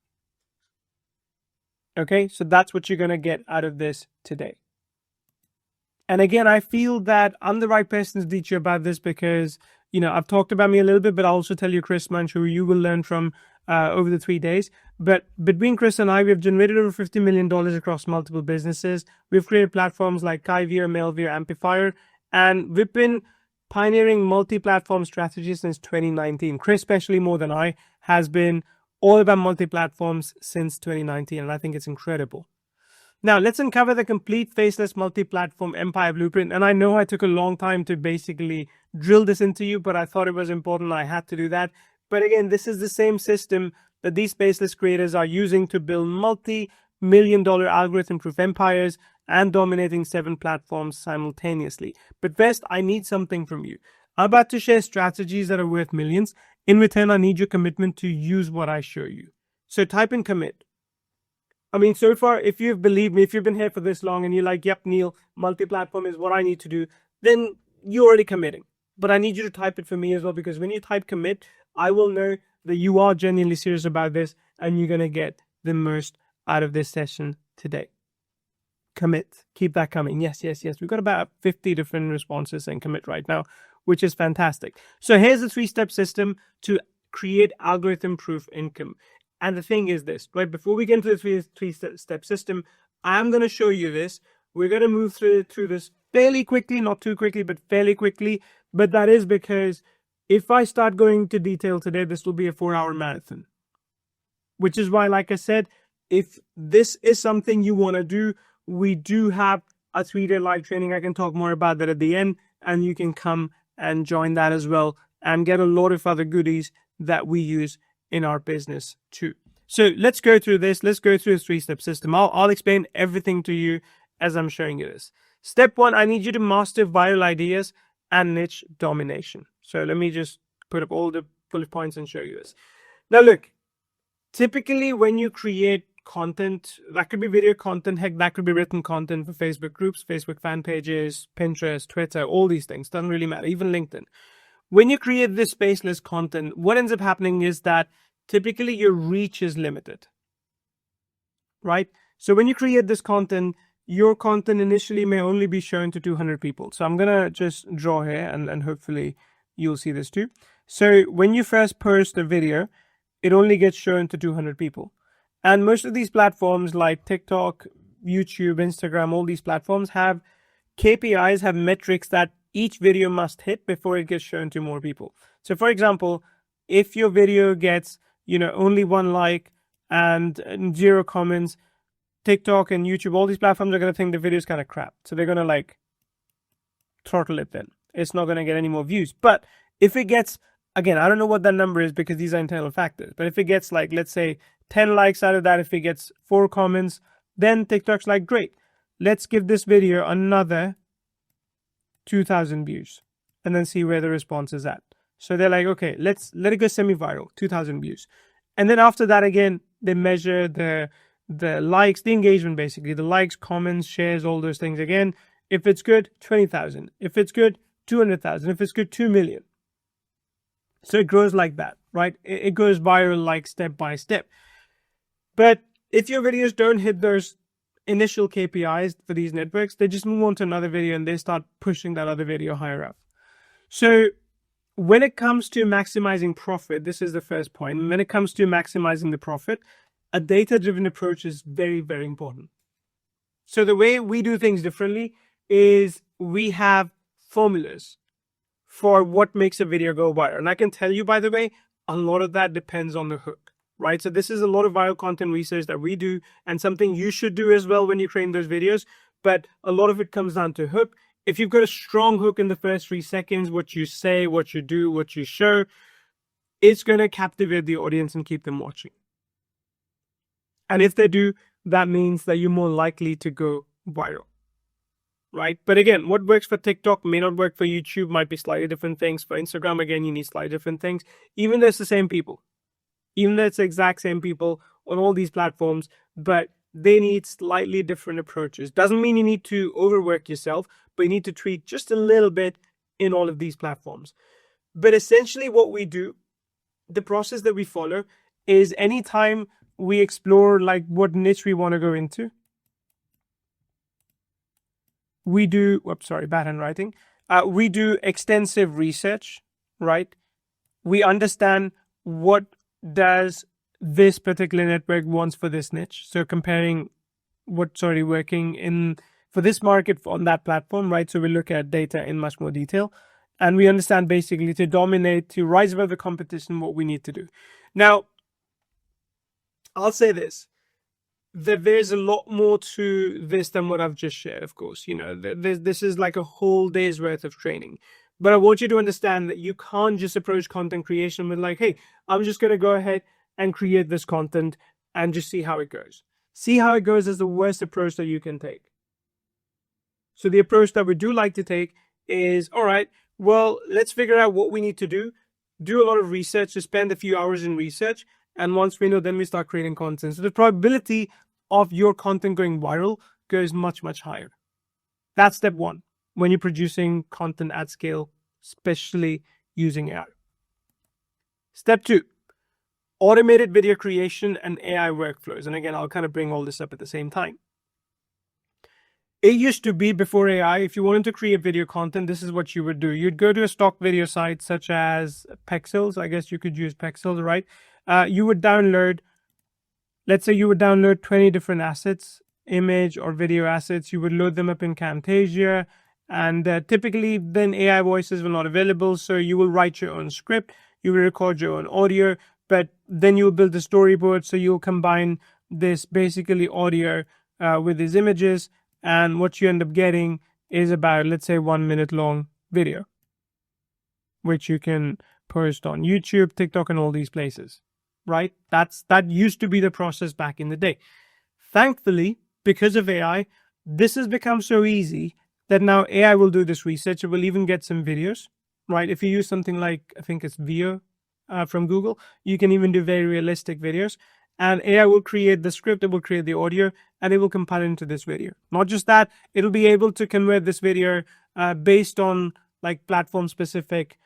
Okay, so that's what you're going to get out of this today. And again, I feel that I'm the right person to teach you about this because, I've talked about me a little bit, but I'll also tell you Chris Munch, who you will learn from over the 3 days. But between Chris and I, we've generated over $50 million across multiple businesses. We've created platforms like Kyvere, Mailveer, Amplifier, and we've been pioneering multi-platform strategies since 2019. Chris, especially more than I, has been all about multi-platforms since 2019, and I think it's incredible. Now, let's uncover the complete faceless multi-platform empire blueprint. And I know I took a long time to basically drill this into you, but I thought it was important. I had to do that. But again, this is the same system that these faceless creators are using to build multi-million-dollar algorithm-proof empires and dominating 7 platforms simultaneously. But first, I need something from you. I'm about to share strategies that are worth millions. In return, I need your commitment to use what I show you. So type in commit. I mean, so far, if you've believed me, if you've been here for this long and you're like, yep, Neil, multi-platform is what I need to do, then you're already committing. But I need you to type it for me as well, because when you type commit, I will know that you are genuinely serious about this and you're going to get the most out of this session today. Commit. Keep that coming. Yes. We've got about 50 different responses saying commit right now, which is fantastic. So here's the 3-step system to create algorithm-proof income. And the thing is this, right? Before we get into the three-step system, I'm going to show you this. We're going to move through this fairly quickly, not too quickly, but fairly quickly. But that is because if I start going into detail today, this will be a 4-hour marathon. Which is why, like I said, if this is something you want to do, we do have a 3-day live training. I can talk more about that at the end, and you can come and join that as well and get a lot of other goodies that we use in our business too. So let's go through this. Let's go through a 3-step system. I'll explain everything to you as I'm showing you this. Step 1, I need you to master viral ideas and niche domination. So let me just put up all the bullet points and show you this. Now, look, typically when you create content, that could be video content, heck, that could be written content for Facebook groups, Facebook fan pages, Pinterest, Twitter, all these things, doesn't really matter, even LinkedIn. When you create this faceless content, what ends up happening is that typically your reach is limited, right? So when you create this content, your content initially may only be shown to 200 people. So I'm going to just draw here and hopefully you'll see this too. So when you first post a video, it only gets shown to 200 people. And most of these platforms like TikTok, YouTube, Instagram, all these platforms have KPIs, have metrics that each video must hit before it gets shown to more people. So for example, if your video gets, only 1 like and 0 comments, TikTok and YouTube, all these platforms are going to think the video is kind of crap. So they're going to like throttle it then. It's not going to get any more views. But if it gets, again, I don't know what that number is because these are internal factors, but if it gets like, let's say 10 likes out of that, if it gets 4 comments, then TikTok's like, great, let's give this video another 2,000 views and then see where the response is at. So they're like, okay, let's let it go semi-viral, 2,000 views. And then after that, again, they measure the likes, the engagement, basically, the likes, comments, shares, all those things. Again, if it's good, 20,000. If it's good, 200,000. If it's good, 2 million. So it grows like that, right? It goes viral like step by step. But if your videos don't hit those initial KPIs for these networks, they just move on to another video and they start pushing that other video higher up. So when it comes to maximizing profit, this is the first point. When it comes to maximizing the profit, a data-driven approach is very, very important. So the way we do things differently is we have formulas for what makes a video go viral. And I can tell you, by the way, a lot of that depends on the hook, right? So this is a lot of viral content research that we do and something you should do as well when you're creating those videos. But a lot of it comes down to hook. If you've got a strong hook in the first 3 seconds, what you say, what you do, what you show, it's going to captivate the audience and keep them watching. And if they do, that means that you're more likely to go viral, right? But again, what works for TikTok may not work for YouTube, might be slightly different things. For Instagram, again, you need slightly different things. Even though it's the same people, even though it's the exact same people on all these platforms, but they need slightly different approaches. Doesn't mean you need to overwork yourself, but you need to tweak just a little bit in all of these platforms. But essentially what we do, the process that we follow is anytime we explore like what niche we want to go into, we do, bad handwriting. We do extensive research, right? We understand what does this particular network wants for this niche. So comparing what's already working in for this market on that platform, right? So we look at data in much more detail and we understand basically to dominate, to rise above the competition, what we need to do. Now, I'll say this, that there's a lot more to this than what I've just shared, of course. This is like a whole day's worth of training. But I want you to understand that you can't just approach content creation with like, hey, I'm just going to go ahead and create this content and just see how it goes. See how it goes is the worst approach that you can take. So the approach that we do like to take is, all right, well, let's figure out what we need to do a lot of research, to spend a few hours in research. And once we know, then we start creating content. So the probability of your content going viral goes much, much higher. That's step 1 when you're producing content at scale, especially using AI. Step 2, automated video creation and AI workflows. And again, I'll kind of bring all this up at the same time. It used to be, before AI, if you wanted to create video content, this is what you would do. You'd go to a stock video site such as Pexels. I guess you could use Pexels, right? You would download, let's say you would download 20 different assets, image or video assets. You would load them up in Camtasia, and typically then AI voices were not available. So you will write your own script, you will record your own audio, but then you'll build the storyboard. So you'll combine this basically audio with these images. And what you end up getting is about, let's say, 1 minute long video, which you can post on YouTube, TikTok, and all these places, right? That used to be the process back in the day. Thankfully, because of AI, this has become so easy that now AI will do this research. It will even get some videos, right? If you use something like, I think it's Veo, from Google. You can even do very realistic videos, and AI will create the script, it will create the audio, and it will compile it into this video. Not just that, it'll be able to convert this video based on like platform specific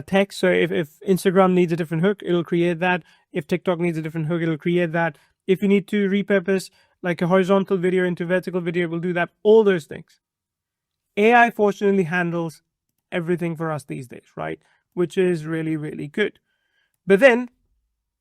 text. So if Instagram needs a different hook, it'll create that. If TikTok needs a different hook, it'll create that. If you need to repurpose like a horizontal video into vertical video, it will do that. All those things. AI fortunately handles everything for us these days, right? Which is really, really good. But then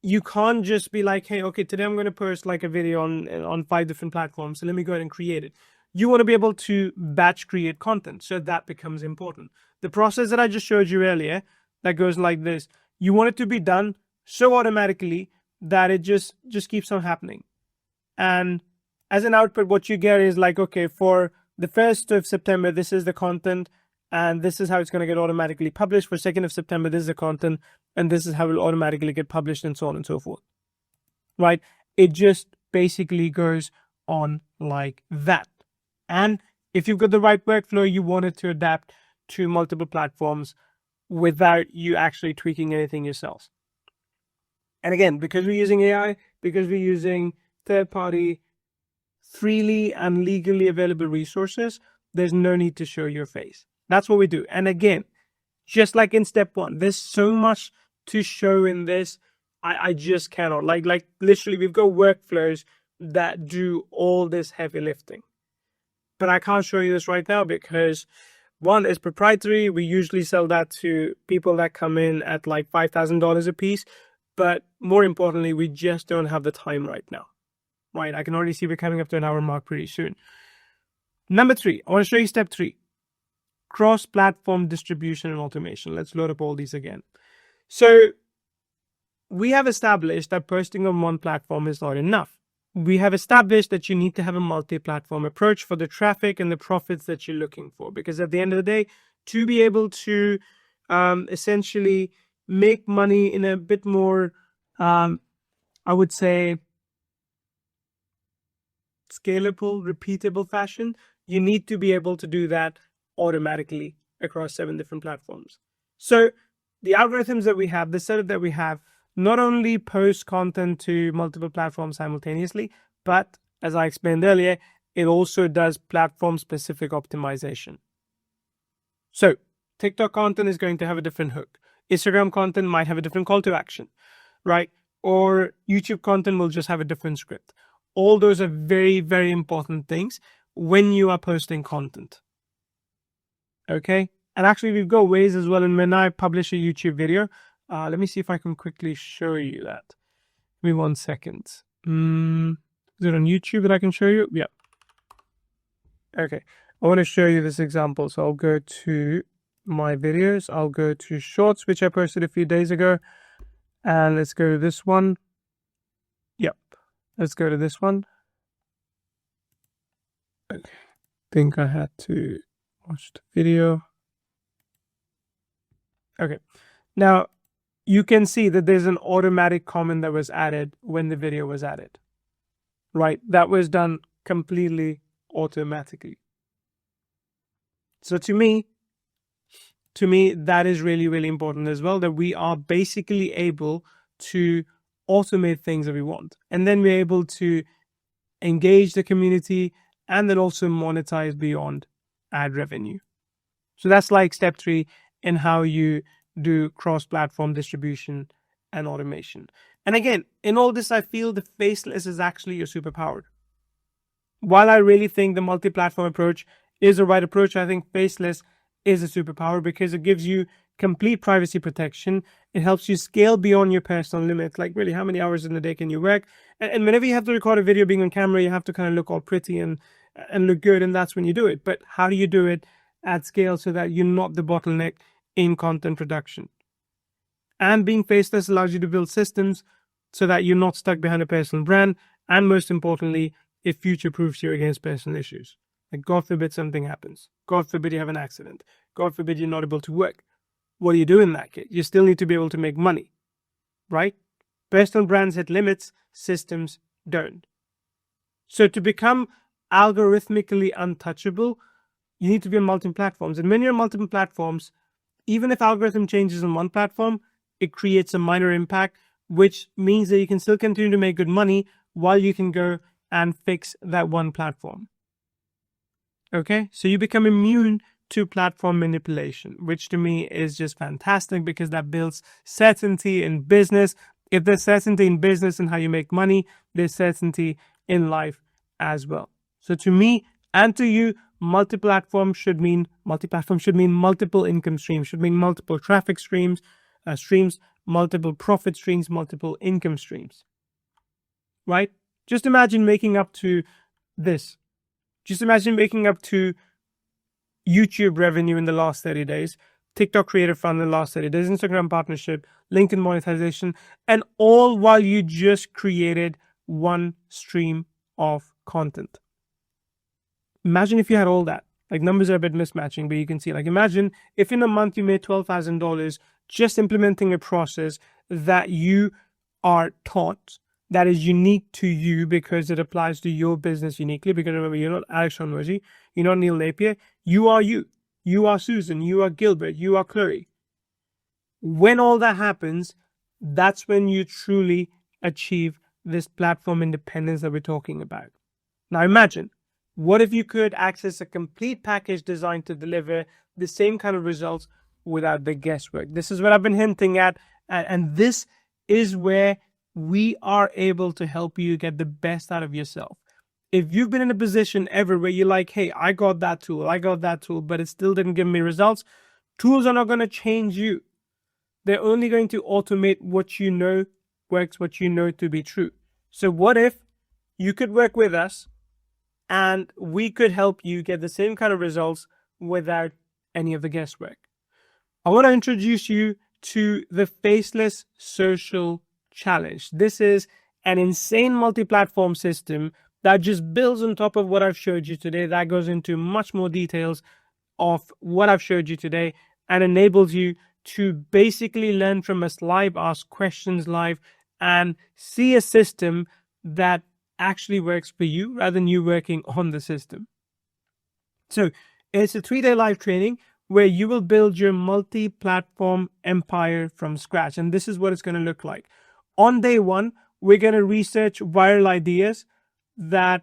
you can't just be like, hey, okay, today I'm going to post like a video on 5 different platforms. So let me go ahead and create it. You want to be able to batch create content. So that becomes important. The process that I just showed you earlier that goes like this, you want it to be done so automatically that it just keeps on happening. And as an output, what you get is like, okay, for the 1st of September, this is the content, and this is how it's going to get automatically published. For 2nd of September, this is the content, and this is how it will automatically get published, and so on and so forth. Right? It just basically goes on like that. And if you've got the right workflow, you want it to adapt to multiple platforms without you actually tweaking anything yourselves. And again, because we're using AI, because we're using third-party, freely and legally available resources, there's no need to show your face. That's what we do. And again, just like in step 1, there's so much to show in this. I just cannot. Like literally, we've got workflows that do all this heavy lifting. But I can't show you this right now because 1 is proprietary. We usually sell that to people that come in at like $5,000 a piece. But more importantly, we just don't have the time right now. Right, I can already see we're coming up to an hour mark pretty soon. Number 3, I want to show you step 3. Cross-platform distribution and automation. Let's load up all these again. So we have established that posting on one platform is not enough. We have established that you need to have a multi-platform approach for the traffic and the profits that you're looking for. Because at the end of the day, to be able to essentially make money in a bit more, I would say, scalable, repeatable fashion, you need to be able to do that automatically across 7 different platforms. So the algorithms that we have, the setup that we have, not only post content to multiple platforms simultaneously, but as I explained earlier, it also does platform specific optimization. So TikTok content is going to have a different hook. Instagram content might have a different call to action, right? Or YouTube content will just have a different script. All those are very, very important things when you are posting content. Okay? And actually, we've got ways as well. And when I publish a YouTube video, let me see if I can quickly show you that. Give me 1 second. Is it on YouTube that I can show you? Yeah. Okay. I want to show you this example. So I'll go to my videos. I'll go to Shorts, which I posted a few days ago. And let's go to this one. Yep. Let's go to this one. Okay. I think I had to watch the video. Okay. Now, you can see that there's an automatic comment that was added when the video was added. Right? That was done completely automatically. So to me, that is really, really important as well, that we are basically able to automate things that we want. And then we're able to engage the community and then also monetize beyond ad revenue. So that's like step 3 in how you do cross-platform distribution and automation. And again, in all this, I feel the Faceless is actually your superpower. While I really think the multi-platform approach is the right approach, I think Faceless is a superpower because it gives you complete privacy protection. It helps you scale beyond your personal limits. Like really, how many hours in a day can you work? And whenever you have to record a video being on camera, you have to kind of look all pretty and look good. And that's when you do it. But how do you do it at scale so that you're not the bottleneck in content production? And being Faceless allows you to build systems so that you're not stuck behind a personal brand. And most importantly, it future-proofs you against personal issues. Like God forbid something happens. God forbid you have an accident. God forbid you're not able to work. What do you do in that case? You still need to be able to make money, right? Personal brands hit limits, systems don't. So to become algorithmically untouchable, you need to be on multiple platforms. And when you're on multiple platforms, even if algorithm changes on one platform, it creates a minor impact, which means that you can still continue to make good money while you can go and fix that one platform. Okay, so you become immune to platform manipulation, which to me is just fantastic because that builds certainty in business. If there's certainty in business and how you make money, there's certainty in life as well. So to me and to you, multi-platform should mean multiple income streams, should mean multiple traffic streams, multiple profit streams, multiple income streams. Right? Just imagine making up to this. Just imagine making up to YouTube revenue in the last 30 days, TikTok Creator Fund in the last 30 days, Instagram partnership, LinkedIn monetization, and all while you just created one stream of content. Imagine if you had all that. Like, numbers are a bit mismatching, but you can see, like, imagine if in a month you made $12,000 just implementing a process that you are taught, that is unique to you because it applies to your business uniquely. Because remember, you're not Alex Shonwaji, you're not Neil Napier, you are you. You are Susan, you are Gilbert, you are Chloe. When all that happens, that's when you truly achieve this platform independence that we're talking about. Now imagine, what if you could access a complete package designed to deliver the same kind of results without the guesswork? This is what I've been hinting at, and this is where we are able to help you get the best out of yourself. If you've been in a position ever where you're like, hey, I got that tool, but it still didn't give me results, tools are not going to change you. They're only going to automate what you know works, what you know to be true. So what if you could work with us and we could help you get the same kind of results without any of the guesswork? I want to introduce you to the Faceless Social Challenge. This is an insane multi-platform system that just builds on top of what I've showed you today, that goes into much more details of what I've showed you today and enables you to basically learn from us live, ask questions live, and see a system that actually works for you rather than you working on the system. So it's a 3-day live training where you will build your multi-platform empire from scratch. And this is what it's going to look like. On day one, we're going to research viral ideas that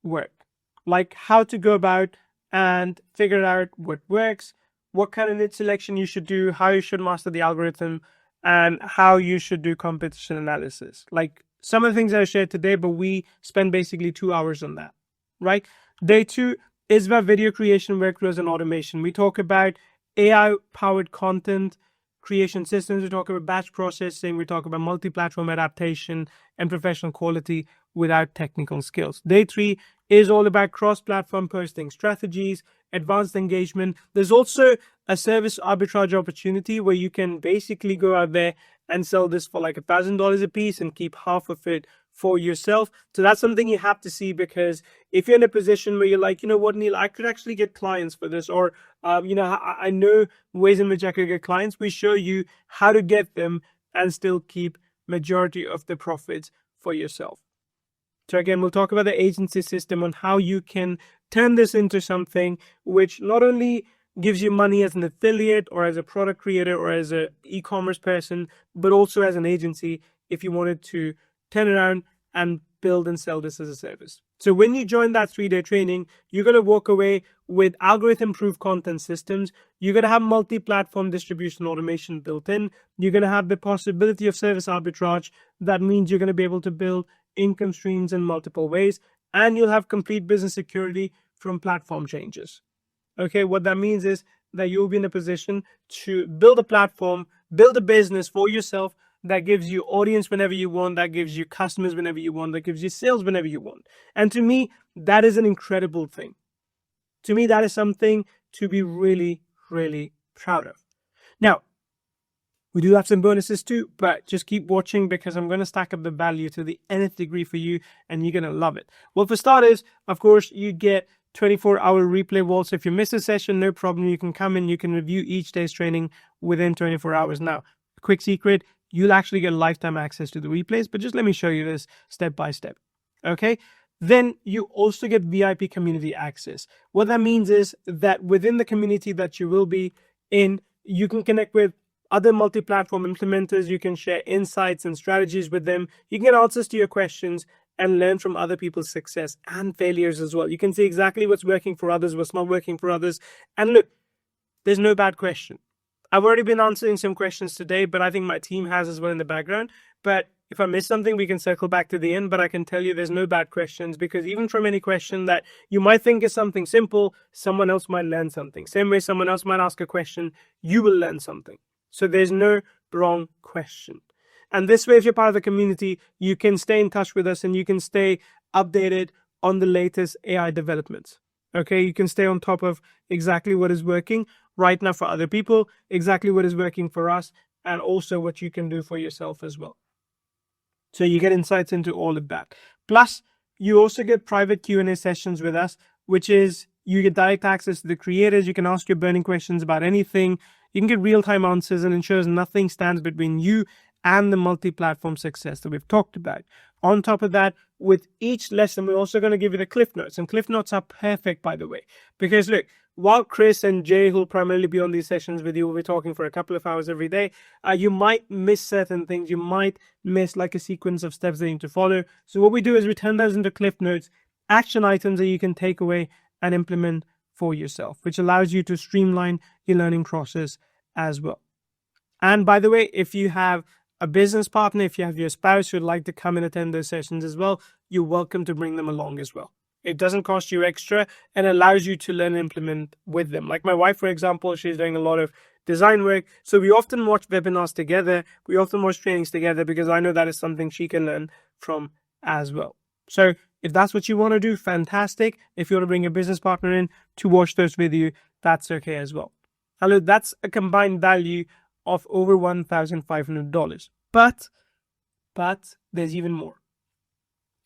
work, like how to go about and figure out what works, what kind of niche selection you should do, how you should master the algorithm, and how you should do competition analysis. Like some of the things I shared today, but we spend basically 2 hours on that, right? Day two is about video creation, workflows, and automation. We talk about AI-powered content creation systems. We talk about batch processing. We talk about multi-platform adaptation and professional quality without technical skills. Day three is all about cross-platform posting strategies, advanced engagement. There's also a service arbitrage opportunity where you can basically go out there and sell this for like $1,000 a piece and keep half of it for yourself. So that's something you have to see, because if you're in a position where you're like, you know what, Neil, I could actually get clients for this, or I know ways in which I could get clients, we show you how to get them and still keep majority of the profits for yourself. So again, we'll talk about the agency system on how you can turn this into something which not only gives you money as an affiliate or as a product creator or as an e-commerce person, but also as an agency if you wanted to turn around and build and sell this as a service. So when you join that 3-day training, you're going to walk away with algorithm-proof content systems. You're going to have multi-platform distribution automation built in. You're going to have the possibility of service arbitrage. That means you're going to be able to build income streams in multiple ways, and you'll have complete business security from platform changes. Okay, what that means is that you'll be in a position to build a platform, build a business for yourself that gives you audience whenever you want, that gives you customers whenever you want, that gives you sales whenever you want. And to me, that is an incredible thing. To me, that is something to be really, really proud of. Now, we do have some bonuses too, but just keep watching because I'm going to stack up the value to the nth degree for you, and you're going to love it. Well, for starters, of course, you get 24-hour replay wall. So if you miss a session, no problem. You can come in, you can review each day's training within 24 hours. Now, a quick secret, you'll actually get lifetime access to the replays, but just let me show you this step by step. Okay. Then you also get VIP community access. What that means is that within the community that you will be in, you can connect with other multi-platform implementers. You can share insights and strategies with them. You can get answers to your questions and learn from other people's success and failures as well. You can see exactly what's working for others, what's not working for others. And look, there's no bad question. I've already been answering some questions today, but I think my team has as well in the background. But if I miss something, we can circle back to the end. But I can tell you there's no bad questions, because even from any question that you might think is something simple, someone else might learn something. Same way someone else might ask a question, you will learn something. So there's no wrong question. And this way, if you're part of the community, you can stay in touch with us and you can stay updated on the latest AI developments. Okay, you can stay on top of exactly what is working right now for other people, exactly what is working for us, and also what you can do for yourself as well. So you get insights into all of that. Plus, you also get private Q&A sessions with us, which is you get direct access to the creators. You can ask your burning questions about anything. You can get real-time answers, and ensures nothing stands between you and the multi-platform success that we've talked about. On top of that, with each lesson, we're also going to give you the cliff notes. And cliff notes are perfect, by the way, because look, while Chris and Jay, who'll primarily be on these sessions with you, will be talking for a couple of hours every day, you might miss certain things. You might miss like a sequence of steps that you need to follow. So what we do is we turn those into cliff notes, action items that you can take away and implement for yourself, which allows you to streamline your learning process as well. And by the way, if you have a business partner, if you have your spouse who would like to come and attend those sessions as well, you're welcome to bring them along as well. It doesn't cost you extra and allows you to learn and implement with them. Like my wife, for example, she's doing a lot of design work. So we often watch webinars together. We often watch trainings together, because I know that is something she can learn from as well. So if that's what you want to do, fantastic. If you want to bring a business partner in to watch those with you, that's okay as well. Hello, that's a combined value of over $1,500. But there's even more.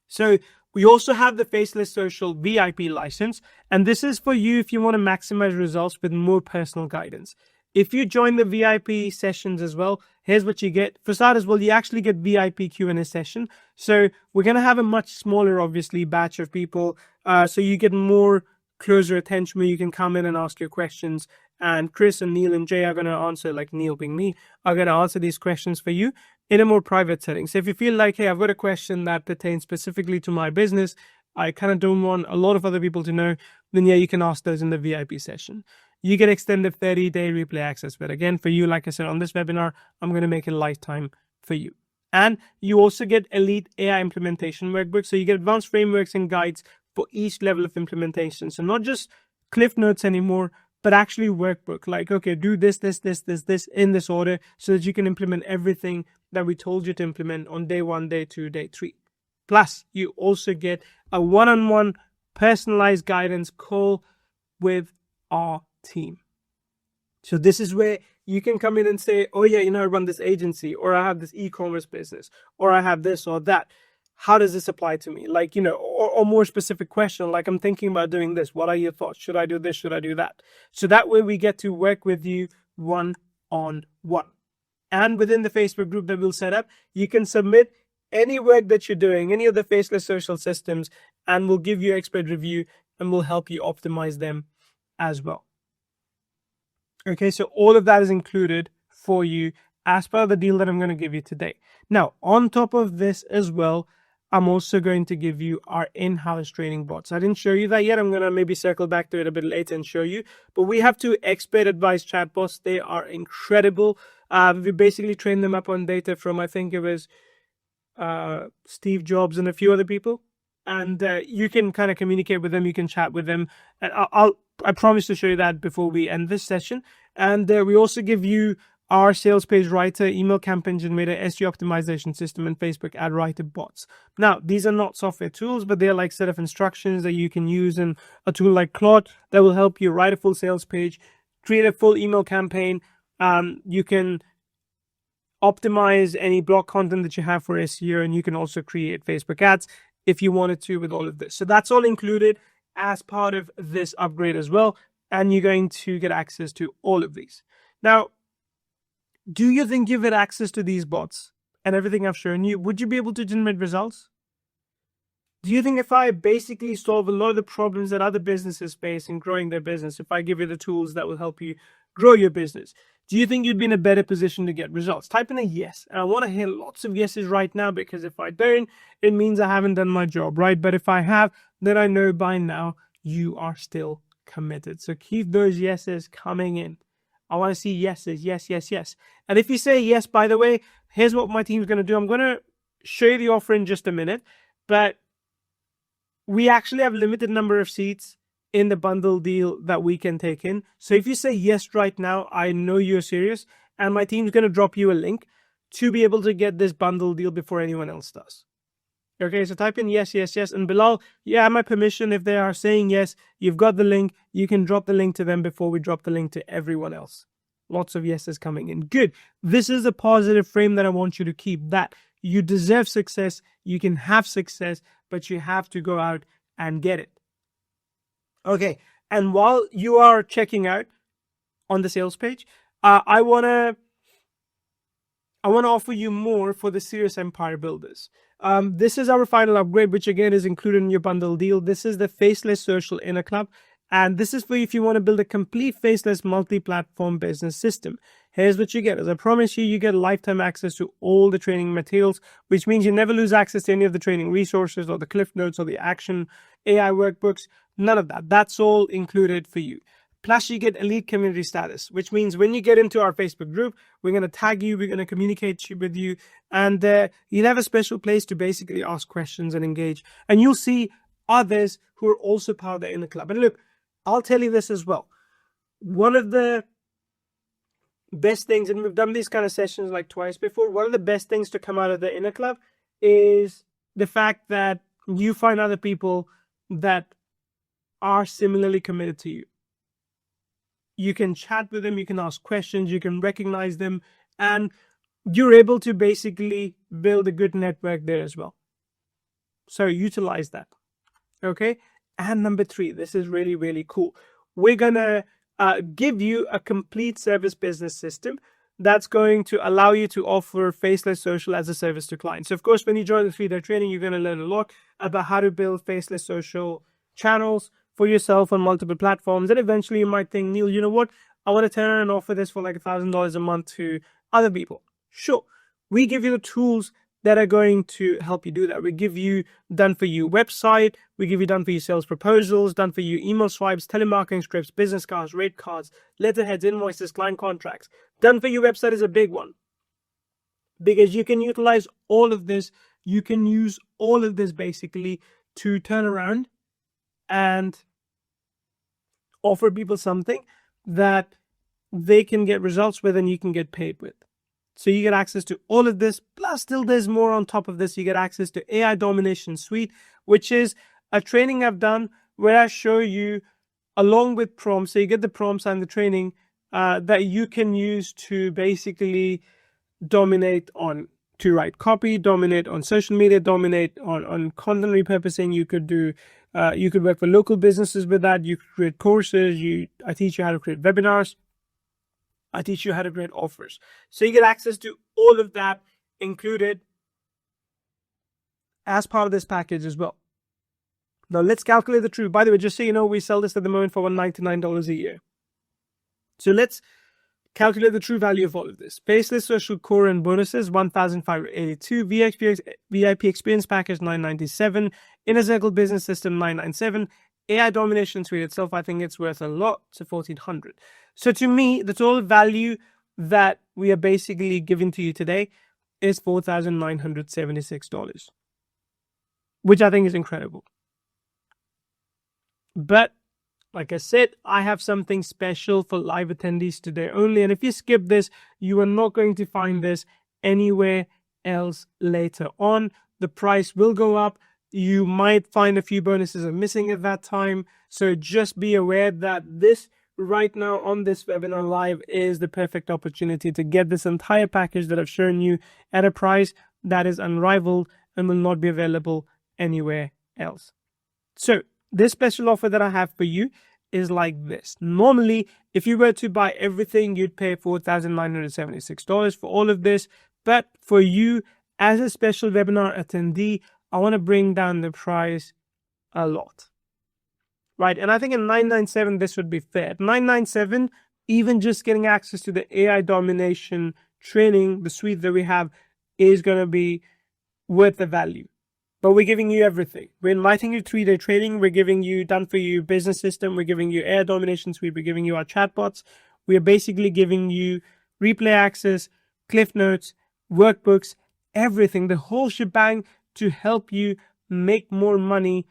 So we also have the Faceless Social VIP license, and this is for you if you want to maximize results with more personal guidance. If you join the VIP sessions as well, here's what you get. For starters, well, you actually get VIP Q&A session. So we're going to have a much smaller, obviously, batch of people. So you get more closer attention where you can come in and ask your questions. And Chris and Neil and Jay are going to answer, like Neil being me, are going to answer these questions for you in a more private setting. So if you feel like, hey, I've got a question that pertains specifically to my business, I kind of don't want a lot of other people to know, then yeah, you can ask those in the VIP session. You get extended 30-day replay access. But again, for you, like I said, on this webinar, I'm going to make it lifetime for you. And you also get elite AI implementation workbooks. So you get advanced frameworks and guides for each level of implementation. So not just cliff notes anymore, but actually workbook. Like, okay, do this in this order, so that you can implement everything that we told you to implement on day 1, day 2, day 3. Plus, you also get a one-on-one personalized guidance call with our team. So this is where you can come in and say, oh yeah, I run this agency, or I have this e-commerce business, or I have this or that. How does this apply to me? Like, or more specific question, like I'm thinking about doing this. What are your thoughts? Should I do this? Should I do that? So that way we get to work with you one-on-one. And within the Facebook group that we'll set up, you can submit any work that you're doing, any of the Faceless social systems, and we'll give you expert review and we'll help you optimize them as well. Okay, so all of that is included for you as part of the deal that I'm going to give you today. Now, on top of this as well, I'm also going to give you our in-house training bots. I didn't show you that yet. I'm going to maybe circle back to it a bit later and show you. But we have 2 expert advice chatbots. They are incredible. We basically trained them up on data from, I think it was Steve Jobs and a few other people. And you can kind of communicate with them. You can chat with them. And I promise to show you that before we end this session. And we also give you our sales page writer, email campaign generator, SEO optimization system, and Facebook ad writer bots. Now, these are not software tools, but they're like set of instructions that you can use in a tool like Claude that will help you write a full sales page, create a full email campaign. You can optimize any blog content that you have for SEO, and you can also create Facebook ads if you wanted to with all of this. So that's all included as part of this upgrade as well, and you're going to get access to all of these. Now, do you think you get access to these bots and everything I've shown you, would you be able to generate results? Do you think if I basically solve a lot of the problems that other businesses face in growing their business, if I give you the tools that will help you grow your business, Do you think you'd be in a better position to get results? Type in a yes. And I want to hear lots of yeses right now, because if I don't, it means I haven't done my job, right? But if I have, then I know by now you are still committed. So keep those yeses coming in. I want to see yeses. Yes, yes, yes. And if you say yes, by the way, here's what my team's going to do. I'm going to show you the offer in just a minute, but we actually have a limited number of seats in the bundle deal that we can take in. So if you say yes right now, I know you're serious, and my team's going to drop you a link to be able to get this bundle deal before anyone else does. Okay, so type in yes, yes, yes. And Bilal, you have my permission. If they are saying yes, you've got the link. You can drop the link to them before we drop the link to everyone else. Lots of yeses coming in. Good. This is a positive frame that I want you to keep. That you deserve success. You can have success, but you have to go out and get it. Okay. And while you are checking out on the sales page, I want to offer you more for the serious empire builders. This is our final upgrade, which again is included in your bundle deal. This is the Faceless Social Inner Club. And this is for you if you want to build a complete faceless multi-platform business system. Here's what you get. As I promise you, you get lifetime access to all the training materials, which means you never lose access to any of the training resources or the cliff notes or the action AI workbooks. None of that. That's all included for you. Plus, you get elite community status, which means when you get into our Facebook group, we're going to tag you, we're going to communicate with you, and you'll have a special place to basically ask questions and engage. And you'll see others who are also part of the inner club. And look, I'll tell you this as well. One of the best things, and we've done these kind of sessions like twice before, one of the best things to come out of the inner club is the fact that you find other people that are similarly committed to you. You can chat with them, you can ask questions, you can recognize them, and you're able to basically build a good network there as well. So utilize that. Okay. And number 3, this is really, really cool. We're going to give you a complete service business system that's going to allow you to offer Faceless Social as a service to clients. So of course, when you join the 3-day training, you're going to learn a lot about how to build Faceless Social channels for yourself on multiple platforms. And eventually you might think, Neil, you know what? I want to turn around and offer this for like $1,000 a month to other people. Sure. We give you the tools that are going to help you do that. We give you done for you website. We give you done for you sales proposals, done for you email swipes, telemarketing scripts, business cards, rate cards, letterheads, invoices, client contracts. Done for you website is a big one, because you can utilize all of this. You can use all of this basically to turn around and offer people something that they can get results with and you can get paid with. So you get access to all of this, plus still there's more on top of this. You get access to AI Domination Suite, which is a training I've done where I show you along with prompts. So you get the prompts and the training that you can use to basically dominate on, to write copy, dominate on social media, dominate on content repurposing. You could do, you could work for local businesses with that. You could create courses. I teach you how to create webinars. I teach you how to create offers. So you get access to all of that included as part of this package as well. Now let's calculate the truth. By the way, just so you know, we sell this at the moment for $199 a year. So let's calculate the true value of all of this. Faceless Social Core and bonuses, $1,582. VIP Experience Package, $997. Inner Circle Business System, $997. AI Domination Suite itself, I think it's worth a lot, so $1,400. So to me, the total value that we are basically giving to you today is $4,976, which I think is incredible. But like I said, I have something special for live attendees today only. And if you skip this, you are not going to find this anywhere else later on. The price will go up. You might find a few bonuses are missing at that time. So just be aware that this right now on this webinar live is the perfect opportunity to get this entire package that I've shown you at a price that is unrivaled and will not be available anywhere else. So this special offer that I have for you is like this. Normally, if you were to buy everything, you'd pay $4,976 for all of this. But for you, as a special webinar attendee, I want to bring down the price a lot. Right? And I think at $997, this would be fair. At $997, even just getting access to the AI domination training, the suite that we have, is going to be worth the value. But we're giving you everything. We're inviting you 3-day training. We're giving you done for you business system. We're giving you AI domination suite. We're giving you our chatbots. We're basically giving you replay access, cliff notes, workbooks, everything, the whole shebang to help you make more money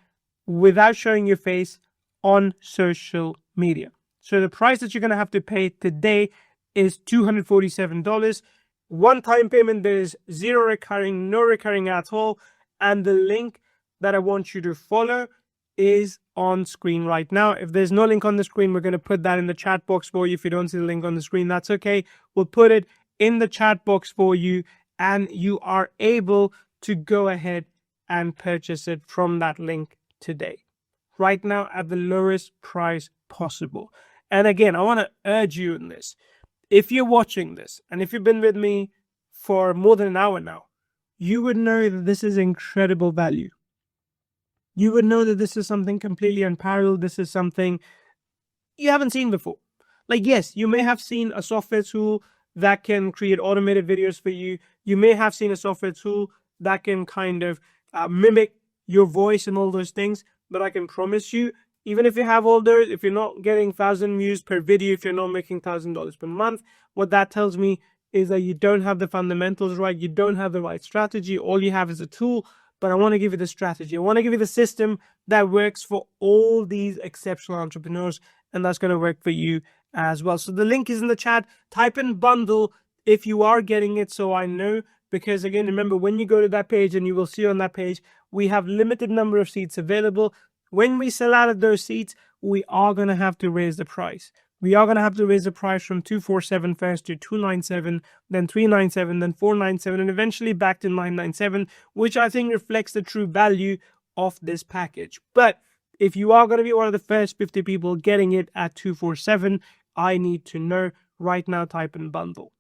without showing your face on social media. So the price that you're going to have to pay today is $247. One-time payment. There is zero recurring, no recurring at all. And the link that I want you to follow is on screen right now. If there's no link on the screen, we're going to put that in the chat box for you. If you don't see the link on the screen, that's okay. We'll put it in the chat box for you, and you are able to go ahead and purchase it from that link today, right now, at the lowest price possible. And again, I want to urge you in this. If you're watching this, and if you've been with me for more than an hour now, you would know that this is incredible value. You would know that this is something completely unparalleled. This is something you haven't seen before. Like, yes, you may have seen a software tool that can create automated videos for you. You may have seen a software tool that can kind of mimic your voice and all those things. But I can promise you, even if you have all those, if you're not getting 1,000 views per video, if you're not making $1,000 per month, what that tells me is that you don't have the fundamentals right. You don't have the right strategy. All you have is a tool. But I want to give you the strategy. I want to give you the system that works for all these exceptional entrepreneurs, and that's going to work for you as well. So the link is in the chat. Type in bundle if you are getting it, so I know. Because again, remember, when you go to that page, and you will see on that page, we have limited number of seats available. When we sell out of those seats, we are going to have to raise the price. We are going to have to raise the price from $247 first to $297, then $397, then $497, and eventually back to $997, which I think reflects the true value of this package. But if you are going to be one of the first 50 people getting it at $247, I need to know. Right now, type in bundle.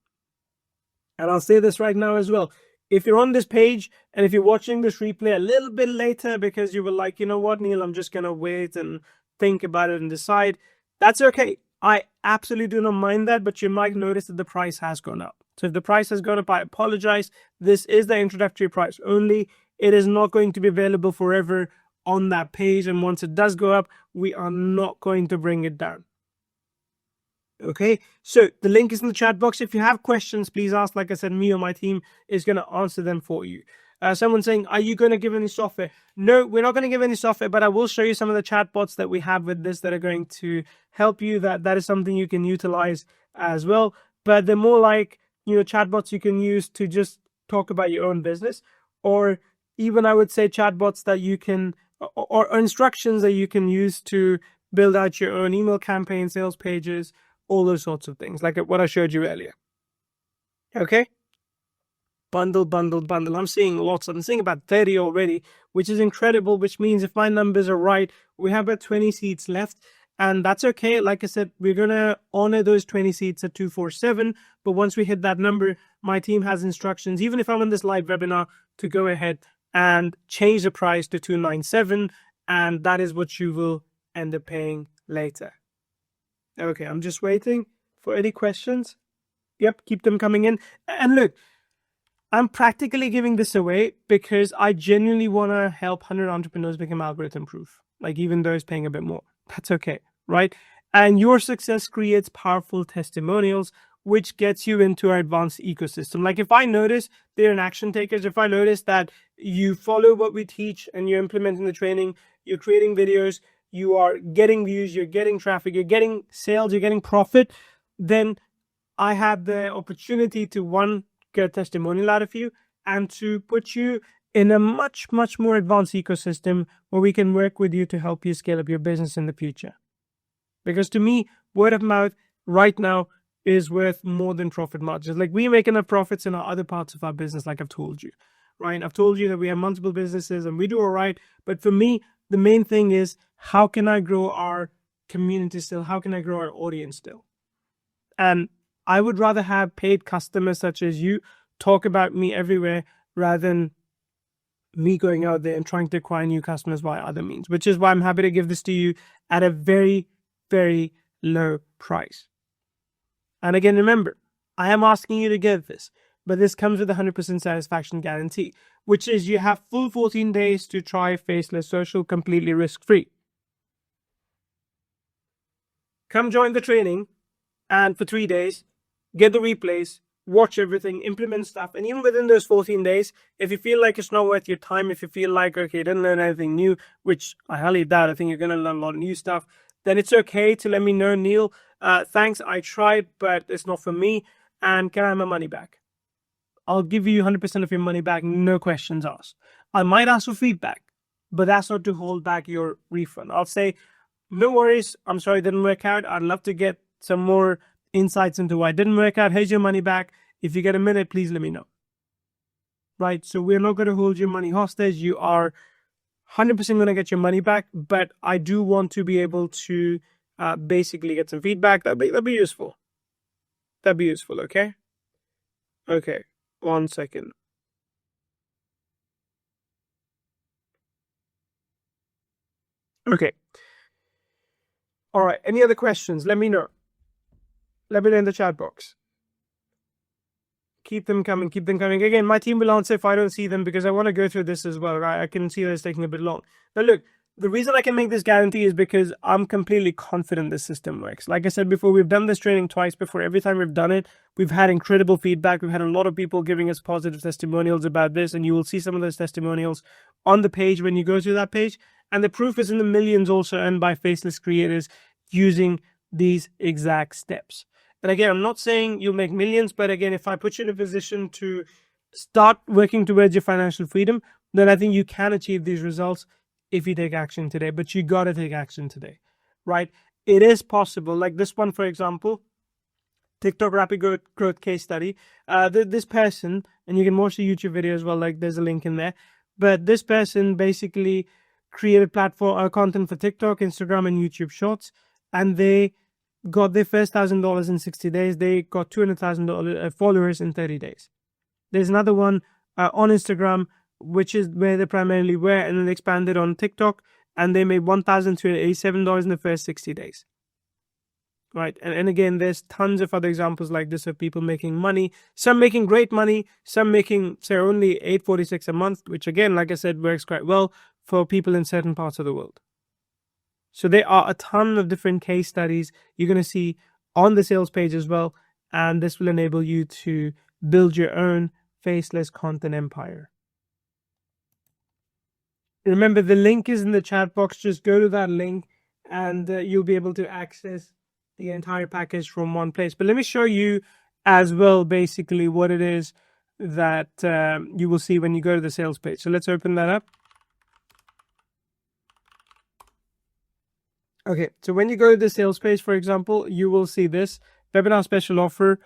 And I'll say this right now as well. If you're on this page, and if you're watching this replay a little bit later because you were like, you know what, Neil, I'm just going to wait and think about it and decide, that's okay. I absolutely do not mind that, but you might notice that the price has gone up. So if the price has gone up, I apologize. This is the introductory price only. It is not going to be available forever on that page. And once it does go up, we are not going to bring it down. Okay, so the link is in the chat box. If you have questions, please ask. Like I said, me or my team is going to answer them for you. Someone saying, are you going to give any software? No, we're not going to give any software, but I will show you some of the chatbots that we have with this that are going to help you. That is something you can utilize as well. But they're more like, chatbots you can use to just talk about your own business, or even I would say chatbots that you can, or instructions that you can use to build out your own email campaign, sales pages, all those sorts of things, like what I showed you earlier. Okay. Bundle. I'm seeing lots. I'm seeing about 30 already, which is incredible, which means if my numbers are right, we have about 20 seats left. And that's okay. Like I said, we're going to honor those 20 seats at 247. But once we hit that number, my team has instructions, even if I'm in this live webinar, to go ahead and change the price to 297. And that is what you will end up paying later. Okay, I'm just waiting for any questions. Yep, keep them coming in. And look, I'm practically giving this away because I genuinely want to help 100 entrepreneurs become algorithm proof. Like, even those paying a bit more. That's okay, right? And your success creates powerful testimonials, which gets you into our advanced ecosystem. Like, if I notice they're an action takers, if I notice that you follow what we teach and you're implementing the training, you're creating videos, you are getting views, you're getting traffic, you're getting sales, you're getting profit, then I have the opportunity to, one, get a testimonial out of you, and to put you in a much, much more advanced ecosystem where we can work with you to help you scale up your business in the future. Because to me, word of mouth right now is worth more than profit margins. Like, we make enough profits in our other parts of our business, like I've told you, right? I've told you that we have multiple businesses and we do all right. But for me, the main thing is, how can I grow our community still? How can I grow our audience still? And I would rather have paid customers such as you talk about me everywhere rather than me going out there and trying to acquire new customers via other means, which is why I'm happy to give this to you at a very, very low price. And again, remember, I am asking you to get this, but this comes with a 100% satisfaction guarantee, which is you have full 14 days to try Faceless Social completely risk-free. Come join the training, and for 3 days, get the replays, watch everything, implement stuff, and even within those 14 days, if you feel like it's not worth your time, if you feel like, okay, you didn't learn anything new, which I highly doubt, I think you're going to learn a lot of new stuff, then it's okay to let me know, Neil, thanks, I tried, but it's not for me, and can I have my money back? I'll give you 100% of your money back, no questions asked. I might ask for feedback, but that's not to hold back your refund. I'll say, no worries, I'm sorry it didn't work out. I'd love to get some more insights into why it didn't work out. Here's your money back. If you get a minute, please let me know. Right, so we're not going to hold your money hostage. You are 100% going to get your money back, but I do want to be able to basically get some feedback. That'd be useful. That'd be useful, okay? Okay, 1 second. Okay. All right, any other questions? Let me know. Let me know in the chat box. Keep them coming, keep them coming. Again, my team will answer if I don't see them because I want to go through this as well, right? I can see that it's taking a bit long. Now, look, the reason I can make this guarantee is because I'm completely confident this system works. Like I said before, we've done this training twice before. Every time we've done it, we've had incredible feedback. We've had a lot of people giving us positive testimonials about this, and you will see some of those testimonials on the page when you go to that page. And the proof is in the millions also earned by Faceless creators using these exact steps. And again, I'm not saying you'll make millions, but again, if I put you in a position to start working towards your financial freedom, then I think you can achieve these results if you take action today. But you got to take action today, right? It is possible. Like this one, for example, TikTok rapid growth case study. This person, and you can watch the YouTube video as well, like there's a link in there. But this person basically created platform content for TikTok, Instagram, and YouTube Shorts, and they got their first $1,000 in 60 days. They got 200,000 followers in 30 days. There's another one on Instagram, which is where they primarily were, and then they expanded on TikTok, and they made $1,287 in the first 60 days. Right, and again, there's tons of other examples like this of people making money. Some making great money, some making, say, only $846 a month, which again, like I said, works quite well for people in certain parts of the world. So there are a ton of different case studies you're going to see on the sales page as well. And this will enable you to build your own faceless content empire. Remember, the link is in the chat box. Just go to that link and you'll be able to access the entire package from one place. But let me show you as well, basically, what it is that you will see when you go to the sales page. So let's open that up. Okay, so when you go to the sales page, for example, you will see this webinar special offer,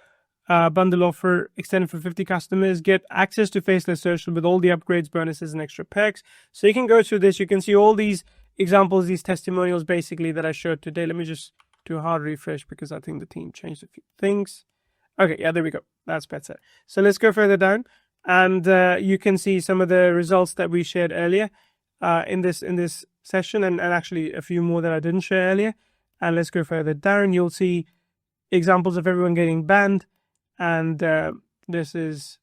bundle offer extended for 50 customers, get access to Faceless Social with all the upgrades, bonuses, and extra perks. So you can go through this. You can see all these examples, these testimonials, basically, that I showed today. Let me just do a hard refresh because I think the team changed a few things. Okay, yeah, there we go. That's better. So let's go further down, and you can see some of the results that we shared earlier in this session, and actually a few more that I didn't share earlier. And let's go further down. You'll see examples of everyone getting banned, and this is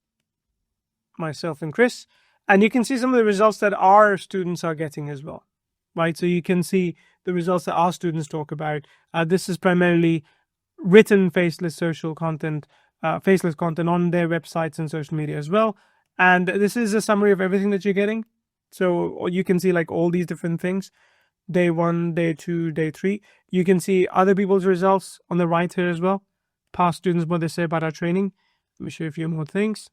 myself and Chris, and you can see some of the results that our students are getting as well, right? So you can see the results that our students talk about. This is primarily written faceless social content, faceless content on their websites and social media as well. And this is a summary of everything that you're getting. So you can see like all these different things, day 1, day 2, day 3. You can see other people's results on the right here as well. Past students, what they say about our training. Let me show you a few more things.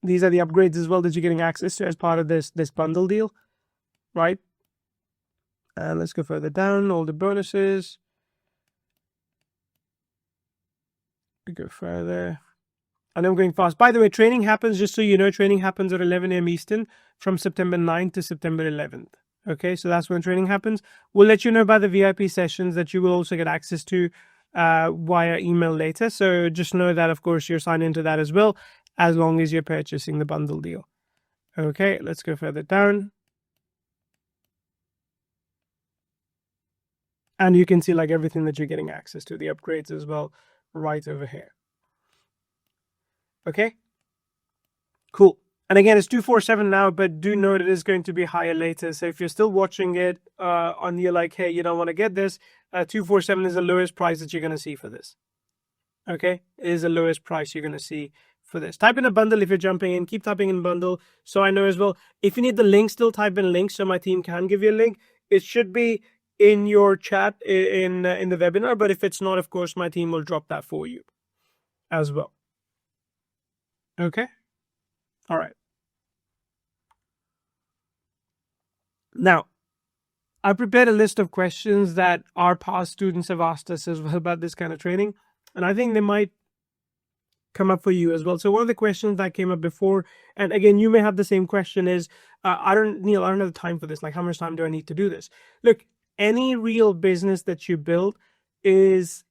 These are the upgrades as well that you're getting access to as part of this bundle deal, right? And let's go further down, all the bonuses. We go further. I know I'm going fast. By the way, training happens, just so you know, training happens at 11 a.m. Eastern from September 9th to September 11th. Okay, so that's when training happens. We'll let you know about the VIP sessions that you will also get access to via email later. So just know that, of course, you're signed into that as well, as long as you're purchasing the bundle deal. Okay, let's go further down. And you can see like everything that you're getting access to, the upgrades as well, right over here. Okay, cool. And again, it's 247 now, but do note it is going to be higher later. So if you're still watching it on you're like, hey, you don't want to get this, 247 is the lowest price that you're going to see for this. Okay, it is the lowest price you're going to see for this. Type in a bundle if you're jumping in. Keep typing in bundle so I know as well. If you need the link, still type in link so my team can give you a link. It should be in your chat in the webinar, but if it's not, of course, my team will drop that for you as well. Okay, all right. Now, I prepared a list of questions that our past students have asked us as well about this kind of training, and I think they might come up for you as well. So one of the questions that came up before, and again, you may have the same question, is Neil, I don't have time for this. Like, how much time do I need to do this? Look, any real business that you build is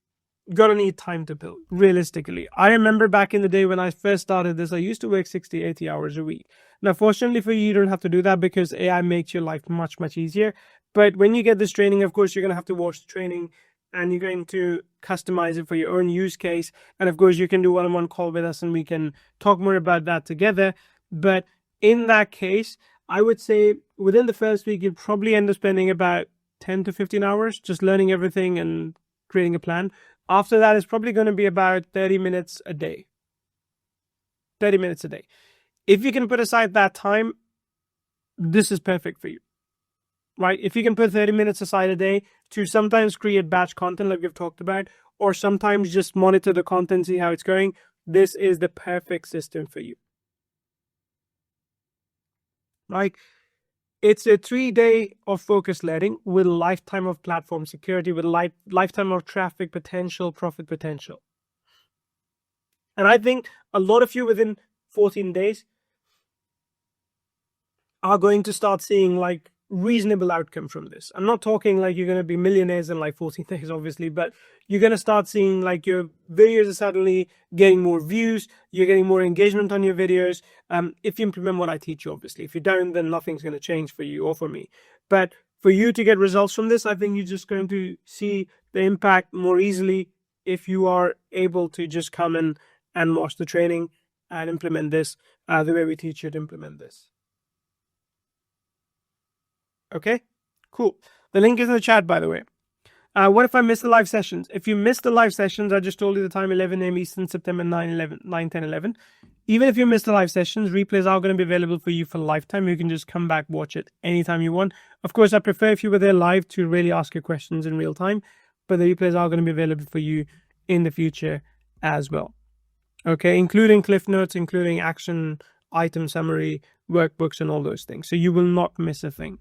gonna need time to build, realistically. I remember back in the day when I first started this, I used to work 60, 80 hours a week. Now, fortunately for you, you don't have to do that because AI makes your life much, much easier. But when you get this training, of course, you're going to have to watch the training and you're going to customize it for your own use case. And of course, you can do one-on-one call with us and we can talk more about that together. But in that case, I would say within the first week, you'd probably end up spending about 10 to 15 hours just learning everything and creating a plan. After that, it's probably going to be about 30 minutes a day. 30 minutes a day. If you can put aside that time, this is perfect for you, right? If you can put 30 minutes aside a day to sometimes create batch content like we've talked about, or sometimes just monitor the content, see how it's going, this is the perfect system for you. Like, it's a 3-day of focused learning with a lifetime of platform security, with a lifetime of traffic potential, profit potential. And I think a lot of you within 14 days are going to start seeing like reasonable outcome from this. I'm not talking like you're going to be millionaires in like 14 days, obviously, but you're going to start seeing like your videos are suddenly getting more views, you're getting more engagement on your videos. If you implement what I teach you, obviously. If you don't, then nothing's going to change for you or for me. But for you to get results from this, I think you're just going to see the impact more easily if you are able to just come in and watch the training and implement this the way we teach you to implement this. Okay, cool. The link is in the chat, by the way. What if I miss the live sessions? If you miss the live sessions, I just told you the time, 11 a.m. Eastern, September 9, 10, 11. Even if you miss the live sessions, replays are going to be available for you for lifetime. You can just come back, watch it anytime you want. Of course, I prefer if you were there live to really ask your questions in real time, but the replays are going to be available for you in the future as well. Okay, including cliff notes, including action item summary, workbooks, and all those things. So you will not miss a thing.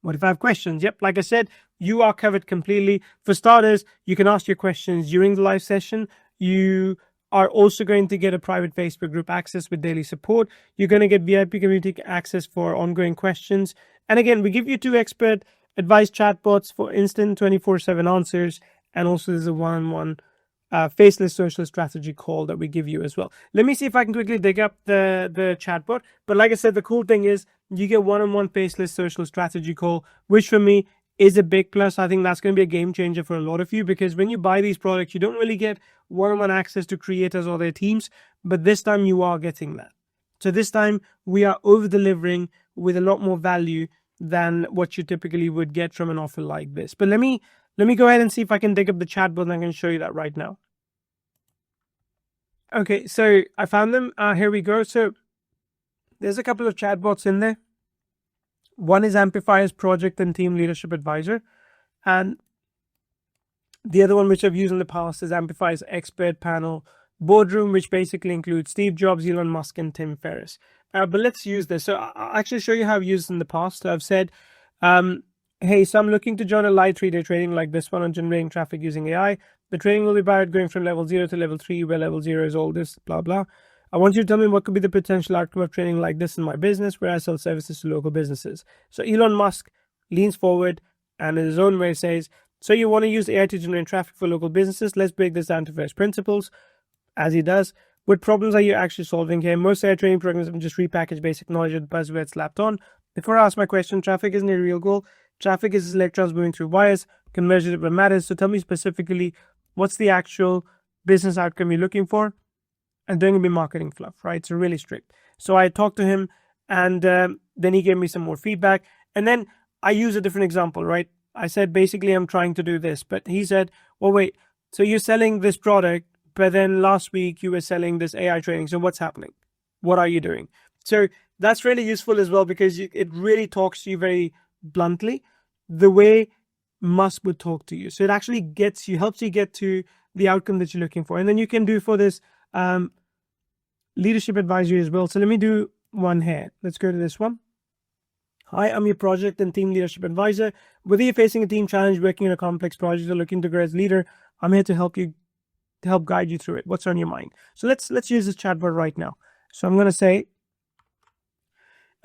What if I have questions? Yep, like I said, you are covered completely. For starters, you can ask your questions during the live session. You are also going to get a private Facebook group access with daily support. You're going to get VIP community access for ongoing questions. And again, we give you 2 expert advice chatbots for instant 24/7 answers. And also there's a one-on-one faceless social strategy call that we give you as well. Let me see if I can quickly dig up the chatbot. But like I said, the cool thing is you get one-on-one faceless social strategy call, which for me is a big plus. I think that's going to be a game changer for a lot of you, because when you buy these products, you don't really get one-on-one access to creators or their teams, but this time you are getting that. So this time we are over-delivering with a lot more value than what you typically would get from an offer like this. But let me go ahead and see if I can dig up the chatbot, and I can show you that right now. Okay, so I found them. Here we go. So there's a couple of chatbots in there. One is Amplifier's Project and Team Leadership Advisor. And the other one, which I've used in the past, is Amplifier's Expert Panel Boardroom, which basically includes Steve Jobs, Elon Musk, and Tim Ferriss. But let's use this. So I'll actually show you how I've used it in the past. So I've said, hey, so I'm looking to join a live 3-day training like this one on generating traffic using AI. The training will be about going from level 0 to level 3, where level 0 is all this, blah, blah. I want you to tell me what could be the potential outcome of training like this in my business, where I sell services to local businesses. So Elon Musk leans forward and in his own way says, so you want to use AI to generate traffic for local businesses? Let's break this down to first principles. As he does, what problems are you actually solving here? Most AI training programs have just repackaged basic knowledge with buzzwords slapped on. Before I ask my question, traffic isn't a real goal. Traffic is electrons moving through wires. Conversion is what matters. So tell me specifically, what's the actual business outcome you're looking for? And don't give me marketing fluff, right? So really strict. So I talked to him, and then he gave me some more feedback. And then I use a different example, right? I said, basically, I'm trying to do this. But he said, well, wait, so you're selling this product, but then last week you were selling this AI training. So what's happening? What are you doing? So that's really useful as well, because it really talks to you very bluntly, the way Musk would talk to you. So it actually helps you get to the outcome that you're looking for. And then you can do for this leadership advisory as well. So let me do one here. Let's go to this one. Hi, I'm your project and team leadership advisor. Whether you're facing a team challenge, working on a complex project, or looking to grow as leader, I'm here to help guide you through it. What's on your mind? So let's use this chatbot right now. So I'm going to say,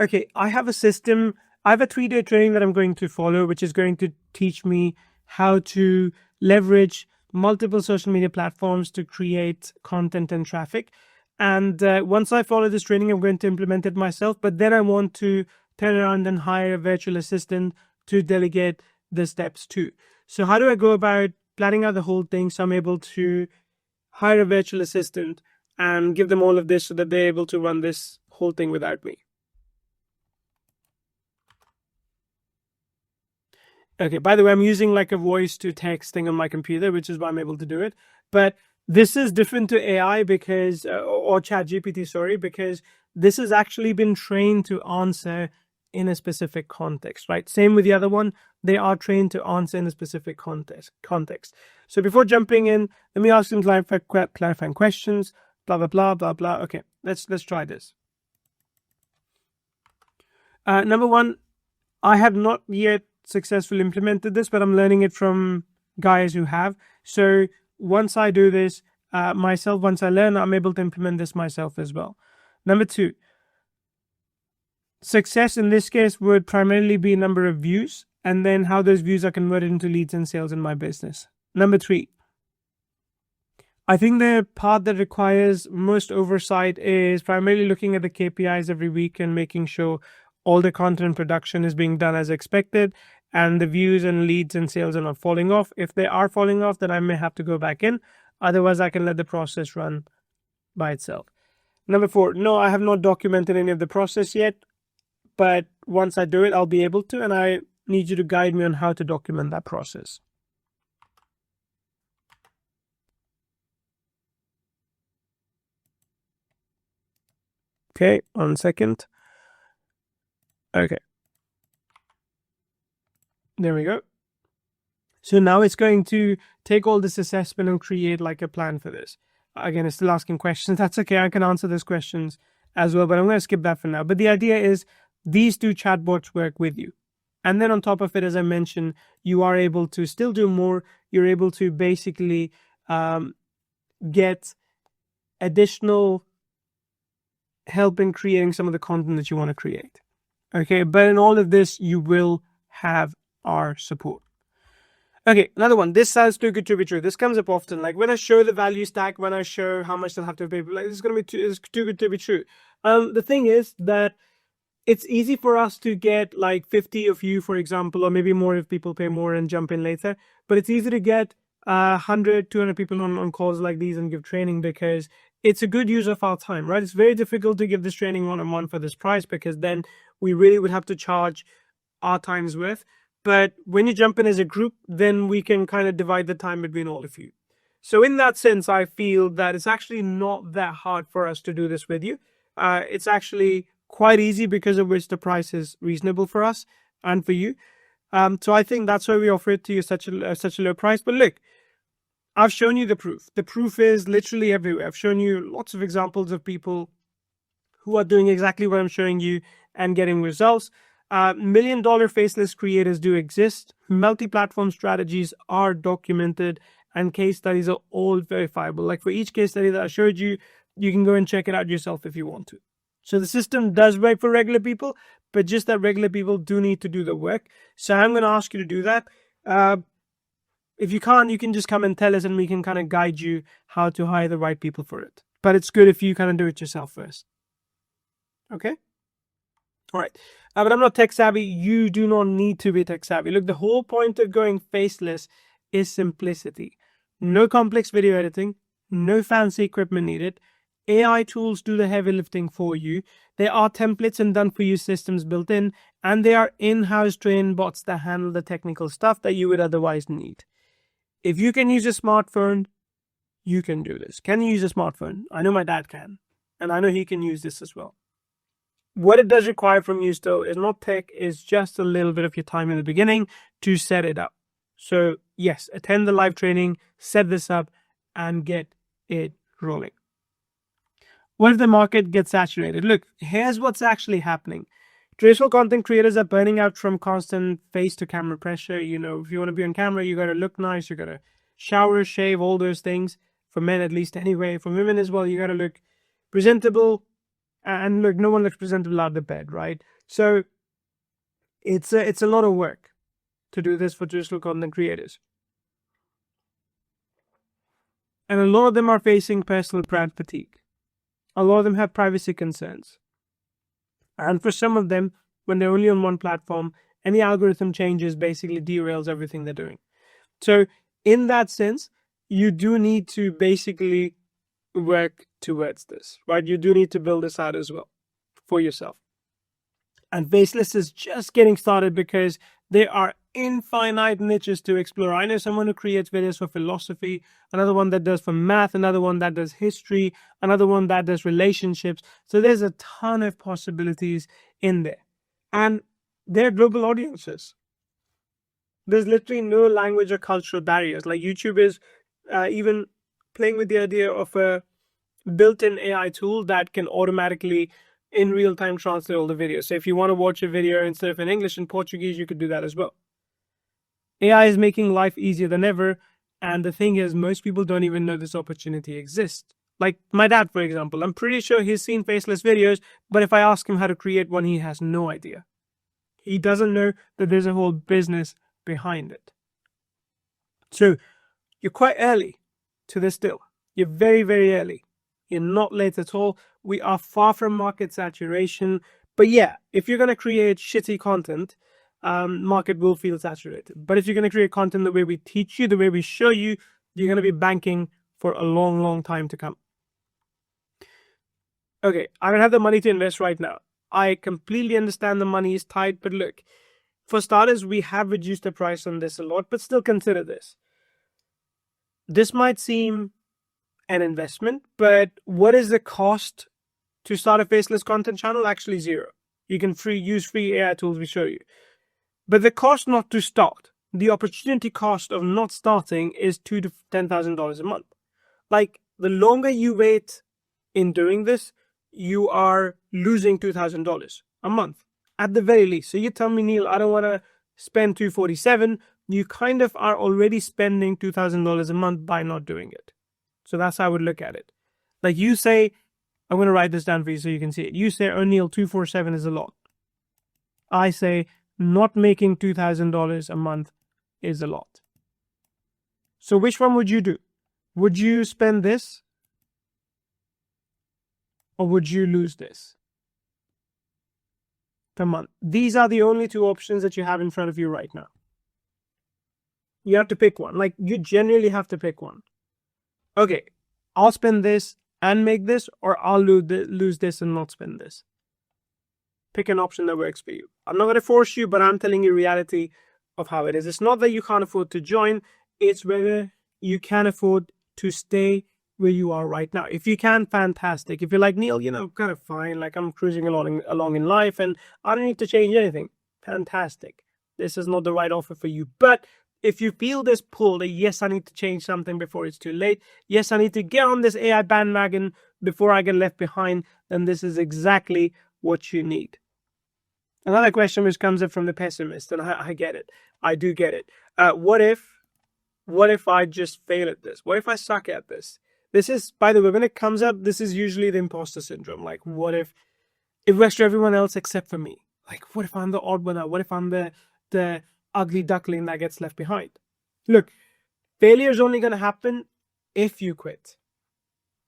okay, I have a system. I have a 3-day training that I'm going to follow, which is going to teach me how to leverage multiple social media platforms to create content and traffic. And once I follow this training, I'm going to implement it myself. But then I want to turn around and hire a virtual assistant to delegate the steps to. So how do I go about planning out the whole thing so I'm able to hire a virtual assistant and give them all of this so that they're able to run this whole thing without me? Okay, by the way, I'm using like a voice to text thing on my computer, which is why I'm able to do it. But this is different to AI because, or Chat GPT, sorry, because this has actually been trained to answer in a specific context, right? Same with the other one. They are trained to answer in a specific context. So before jumping in, let me ask some clarifying questions, blah, blah, blah, blah, blah. Okay, let's try this. Number one, I have not yet successfully implemented this, but I'm learning it from guys who have. So once I do this myself, once I learn, I'm able to implement this myself as well. Number two, success in this case would primarily be number of views, and then how those views are converted into leads and sales in my business. Number three, I think the part that requires most oversight is primarily looking at the KPIs every week and making sure all the content production is being done as expected, and the views and leads and sales are not falling off. If they are falling off, then I may have to go back in. Otherwise, I can let the process run by itself. Number four, no, I have not documented any of the process yet, but once I do it, I'll be able to, and I need you to guide me on how to document that process. Okay, 1 second. Okay. There we go. So now it's going to take all this assessment and create like a plan for this. Again, it's still asking questions. That's okay. I can answer those questions as well, but I'm going to skip that for now. But the idea is these two chatbots work with you. And then on top of it, as I mentioned, you are able to still do more. You're able to basically get additional help in creating some of the content that you want to create. Okay, but in all of this, you will have our support. Okay, another one. This sounds too good to be true. This comes up often. Like when I show the value stack, when I show how much they'll have to pay, like this is going to be it's too good to be true. The thing is that it's easy for us to get like 50 of you, for example, or maybe more if people pay more and jump in later. But it's easy to get 100, 200 people on calls like these and give training because it's a good use of our time, right? It's very difficult to give this training one-on-one for this price because then we really would have to charge our time's worth. But when you jump in as a group, then we can kind of divide the time between all of you. So in that sense, I feel that it's actually not that hard for us to do this with you. It's actually quite easy because of which the price is reasonable for us and for you. So I think that's why we offer it to you such a low price. But look, I've shown you the proof. The proof is literally everywhere. I've shown you lots of examples of people who are doing exactly what I'm showing you and getting results. $1 million faceless creators do exist. Multi-platform strategies are documented and case studies are all verifiable. Like for each case study that I showed you, you can go and check it out yourself if you want to. So the system does work for regular people, but just that regular people do need to do the work. So I'm going to ask you to do that. If you can't, you can just come and tell us and we can kind of guide you how to hire the right people for it. But it's good if you kind of do it yourself first. Okay? All right. But I'm not tech savvy. You do not need to be tech savvy. Look, the whole point of going faceless is simplicity. No complex video editing, no fancy equipment needed. AI tools do the heavy lifting for you. There are templates and done for you systems built in, and there are in house trained bots that handle the technical stuff that you would otherwise need. If you can use a smartphone, you can do this. Can you use a smartphone? I know my dad can, and I know he can use this as well. What it does require from you still is not tech, is just a little bit of your time in the beginning to set it up. So yes, attend the live training, set this up, and get it rolling. What if the market gets saturated? Look, here's what's actually happening. Traditional content creators are burning out from constant face to camera pressure. You know, if you want to be on camera, you got to look nice, you got to shower, shave, all those things. For men, at least, anyway. For women as well, you got to look presentable. And look, no one looks presentable out of the bed, right? So it's a lot of work to do this for traditional content creators. And a lot of them are facing personal brand fatigue. A lot of them have privacy concerns. And for some of them, when they're only on one platform, any algorithm changes basically derails everything they're doing. So in that sense, you do need to basically work towards this, right? You do need to build this out as well for yourself. And Faceless is just getting started because there are infinite niches to explore. I know someone who creates videos for philosophy, another one that does for math, another one that does history, another one that does relationships. So there's a ton of possibilities in there. And they're global audiences. There's literally no language or cultural barriers. Like YouTube is even playing with the idea of a built-in AI tool that can automatically in real time translate all the videos. So if you want to watch a video instead of in English and Portuguese, you could do that as well. AI is making life easier than ever. And the thing is, most people don't even know this opportunity exists. Like my dad, for example, I'm pretty sure he's seen faceless videos, but if I ask him how to create one, he has no idea. He doesn't know that there's a whole business behind it. So you're quite early to this still. You're very, very early. You're not late at all. We are far from market saturation. But yeah, if you're going to create shitty content, market will feel saturated. But if you're going to create content the way we teach you, the way we show you, you're going to be banking for a long, long time to come. Okay, I don't have the money to invest right now. I completely understand the money is tight, but look, for starters, we have reduced the price on this a lot, but still consider this. This might seem an investment, but what is the cost to start a faceless content channel? Actually zero. You can use free AI tools we show you. But the cost not to start, the opportunity cost of not starting is $2,000 to $10,000 a month. Like the longer you wait in doing this, you are losing $2,000 a month at the very least. So you tell me, Neil, I don't want to spend $247. You kind of are already spending $2,000 a month by not doing it. So that's how I would look at it. Like you say, I'm going to write this down for you so you can see it. You say, oh, Neil, 247 is a lot. I say, not making $2,000 a month is a lot. So which one would you do? Would you spend this? Or would you lose this per month? These are the only two options that you have in front of you right now. You have to pick one. Like you genuinely have to pick one. Okay, I'll spend this and make this, or I'll lose this and not spend this. Pick an option that works for you. I'm not going to force you, but I'm telling you reality of how it is. It's not that you can't afford to join. It's whether you can afford to stay where you are right now. If you can, fantastic. If you're like, Neil, kind of fine. Like I'm cruising along in life and I don't need to change anything. Fantastic. This is not the right offer for you. But if you feel this pull that, yes, I need to change something before it's too late. Yes, I need to get on this AI bandwagon before I get left behind. Then this is exactly what you need. Another question which comes up from the pessimist, and I get it. I do get it. What if I just fail at this? What if I suck at this? This is, by the way, when it comes up, this is usually the imposter syndrome. Like, what if it works for everyone else except for me? Like, what if I'm the odd one out? What if I'm the ugly duckling that gets left behind? Look, failure is only going to happen if you quit.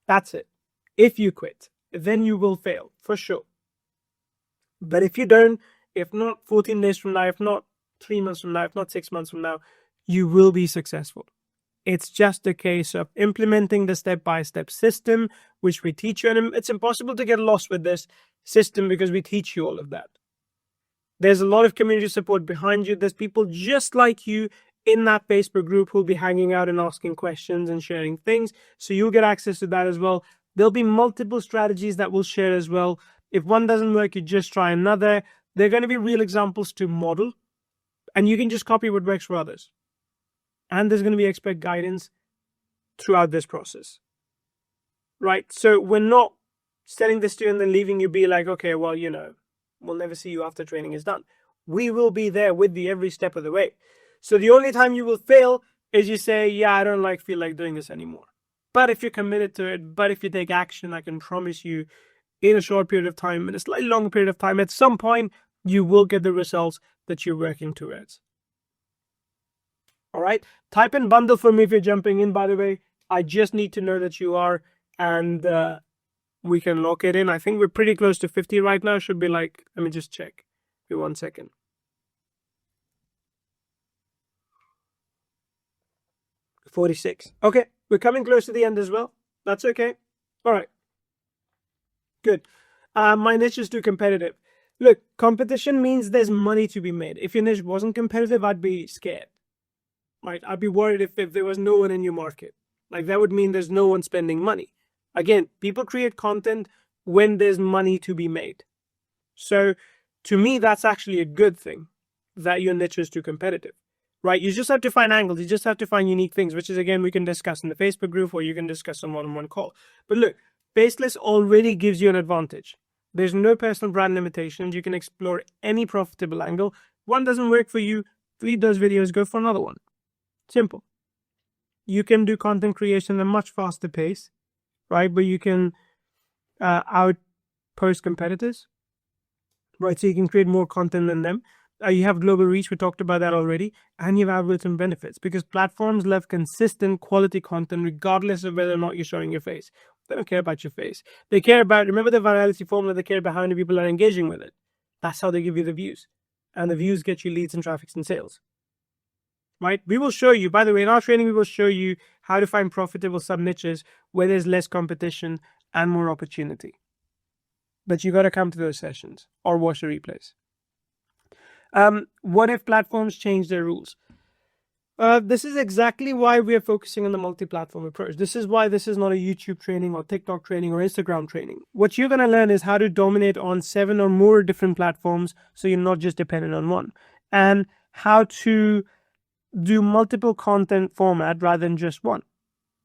That's it. If you quit, then you will fail, for sure. But if you don't, if not 14 days from now, if not 3 months from now, if not 6 months from now, you will be successful. It's just a case of implementing the step-by-step system, which we teach you. And it's impossible to get lost with this system because we teach you all of that. There's a lot of community support behind you. There's people just like you in that Facebook group who'll be hanging out and asking questions and sharing things. So you'll get access to that as well. There'll be multiple strategies that we'll share as well. If one doesn't work, you just try another. They're going to be real examples to model, and you can just copy what works for others. And there's going to be expert guidance throughout this process, right? So we're not selling this to you and then leaving you be like, okay, well, we'll never see you after training is done. We will be there with you every step of the way. So the only time you will fail is you say, yeah, I don't feel like doing this anymore. But if you're committed to it, but if you take action, I can promise you in a short period of time, in a slightly longer period of time, at some point, you will get the results that you're working towards. All right. Type in bundle for me if you're jumping in, by the way. I just need to know that you are, and we can lock it in. I think we're pretty close to 50 right now. Should be let me just check. Give me 1 second. 46. Okay. We're coming close to the end as well. That's okay. All right. Good. My niche is too competitive. Look, competition means there's money to be made. If your niche wasn't competitive, I'd be scared. Right? I'd be worried if there was no one in your market. That would mean there's no one spending money. Again, people create content when there's money to be made. So to me, that's actually a good thing that your niche is too competitive, right? You just have to find angles. You just have to find unique things, which is, again, we can discuss in the Facebook group or you can discuss on one-on-one call. But look, Faceless already gives you an advantage. There's no personal brand limitations. You can explore any profitable angle. One doesn't work for you, delete those videos, go for another one. Simple. You can do content creation at a much faster pace, right? But you can outpost competitors, right? So you can create more content than them. You have global reach. We talked about that already. And you have algorithm benefits because platforms love consistent quality content regardless of whether or not you're showing your face. They don't care about your face. They care about, remember the virality formula, they care about how many people are engaging with it. That's how they give you the views. And the views get you leads and traffic and sales. Right? We will show you, by the way, in our training, we will show you how to find profitable sub-niches where there's less competition and more opportunity. But you got to come to those sessions or watch the replays. What if platforms change their rules? This is exactly why we are focusing on the multi-platform approach. This is why this is not a YouTube training or TikTok training or Instagram training. What you're going to learn is how to dominate on 7 or more different platforms so you're not just dependent on one. And how to do multiple content format rather than just one.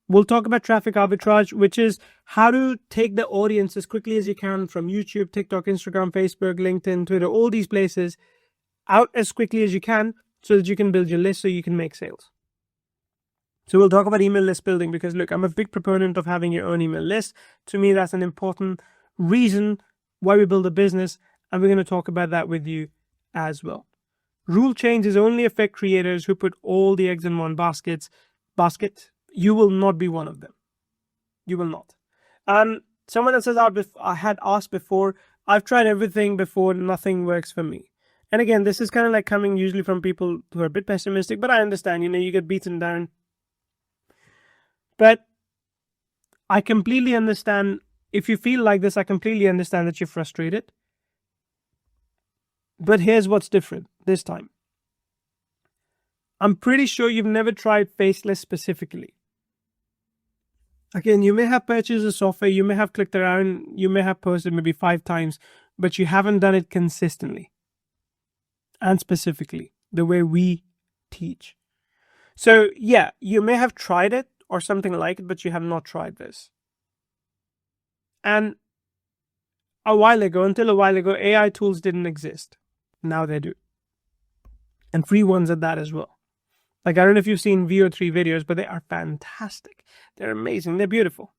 We'll talk about traffic arbitrage, which is how to take the audience as quickly as you can from YouTube, TikTok, Instagram, Facebook, LinkedIn, Twitter, all these places out as quickly as you can so that you can build your list so you can make sales. So we'll talk about email list building because look, I'm a big proponent of having your own email list. To me, that's an important reason why we build a business, and we're going to talk about that with you as well. Rule changes only affect creators who put all the eggs in one basket. You will not be one of them. You will not. Someone else says, I had asked before, I've tried everything before, nothing works for me. And again, this is kind of coming usually from people who are a bit pessimistic, but I understand, you get beaten down. But I completely understand, if you feel like this, I completely understand that you're frustrated. But here's what's different this time. I'm pretty sure you've never tried Faceless specifically. Again, you may have purchased the software, you may have clicked around, you may have posted maybe 5 times, but you haven't done it consistently and specifically the way we teach. So yeah, you may have tried it or something like it, but you have not tried this. And until a while ago, AI tools didn't exist. Now they do. And free ones at that as well. I don't know if you've seen VO3 videos, but they are fantastic. They're amazing. They're beautiful.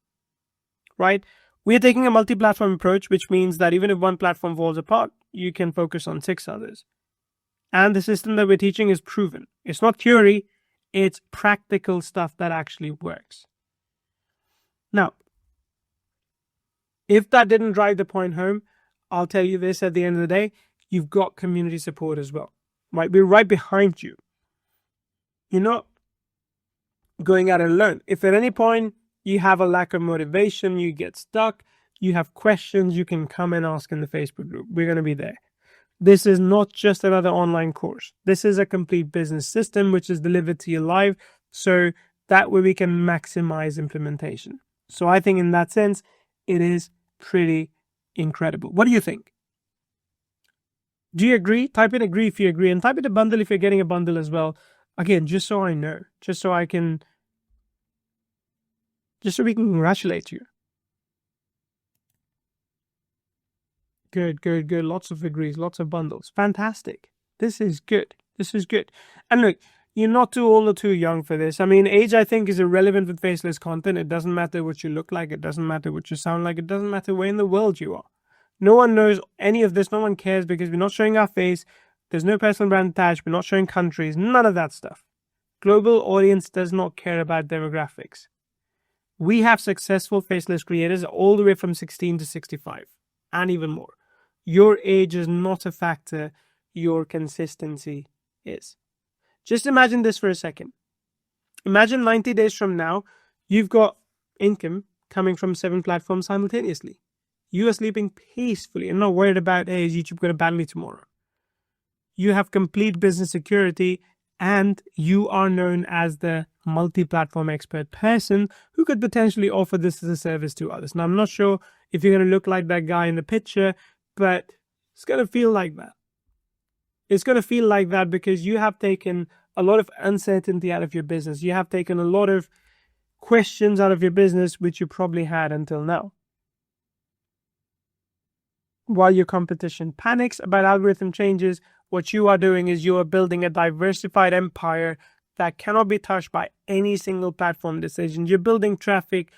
Right? We are taking a multi-platform approach, which means that even if one platform falls apart, you can focus on 6 others. And the system that we're teaching is proven. It's not theory. It's practical stuff that actually works. Now, if that didn't drive the point home, I'll tell you this at the end of the day, you've got community support as well. Right? We're right behind you. You're not going out alone. If at any point you have a lack of motivation, you get stuck, you have questions, you can come and ask in the Facebook group. We're going to be there. This is not just another online course. This is a complete business system which is delivered to you live. So that way we can maximize implementation. So I think in that sense, it is pretty incredible. What do you think? Do you agree? Type in agree if you agree, and type in a bundle if you're getting a bundle as well. Again, just so I know, just so we can congratulate you. Good. Lots of agrees, lots of bundles. Fantastic. This is good. And look, you're not too old or too young for this. I mean, age, I think, is irrelevant with faceless content. It doesn't matter what you look like. It doesn't matter what you sound like. It doesn't matter where in the world you are. No one knows any of this. No one cares because we're not showing our face. There's no personal brand attached. We're not showing countries. None of that stuff. Global audience does not care about demographics. We have successful faceless creators all the way from 16 to 65 and even more. Your age is not a factor. Your consistency is. Just imagine this for a second. Imagine 90 days from now, you've got income coming from 7 platforms simultaneously. You are sleeping peacefully and not worried about, hey, is YouTube going to ban me tomorrow? You have complete business security and you are known as the multi-platform expert person who could potentially offer this as a service to others. Now, I'm not sure if you're going to look like that guy in the picture, but it's going to feel like that. It's going to feel like that because you have taken a lot of uncertainty out of your business. You have taken a lot of questions out of your business, which you probably had until now. While your competition panics about algorithm changes, what you are doing is you are building a diversified empire that cannot be touched by any single platform decision. You're building traffic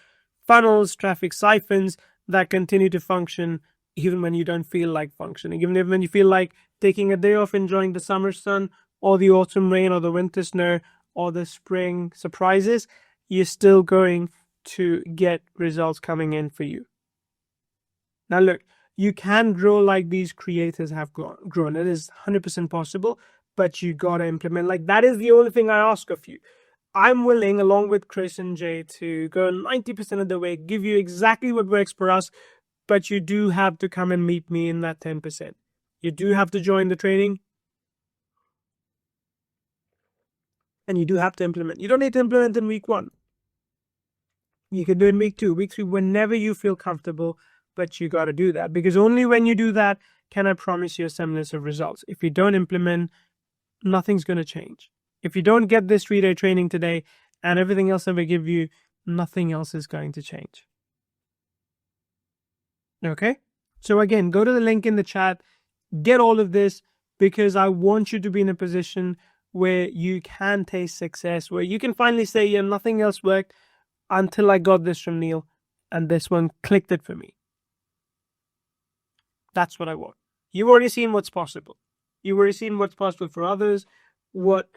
funnels, traffic siphons that continue to function even when you don't feel like functioning. Even when you feel like taking a day off, enjoying the summer sun or the autumn rain or the winter snow or the spring surprises, you're still going to get results coming in for you. Now look, you can grow like these creators have grown. It is 100% possible, but you got to implement. Like, that is the only thing I ask of you. I'm willing, along with Chris and Jay, to go 90% of the way, give you exactly what works for us, but you do have to come and meet me in that 10%. You do have to join the training, and you do have to implement. You don't need to implement in week 1. You can do it in week 2, week 3, whenever you feel comfortable. But you got to do that, because only when you do that can I promise you a semblance of results. If you don't implement, nothing's going to change. If you don't get this 3-day training today and everything else that we give you, nothing else is going to change. Okay? So again, go to the link in the chat, get all of this, because I want you to be in a position where you can taste success, where you can finally say, yeah, nothing else worked until I got this from Neil, and this one clicked it for me. That's what I want. You've already seen what's possible. You've already seen what's possible for others, what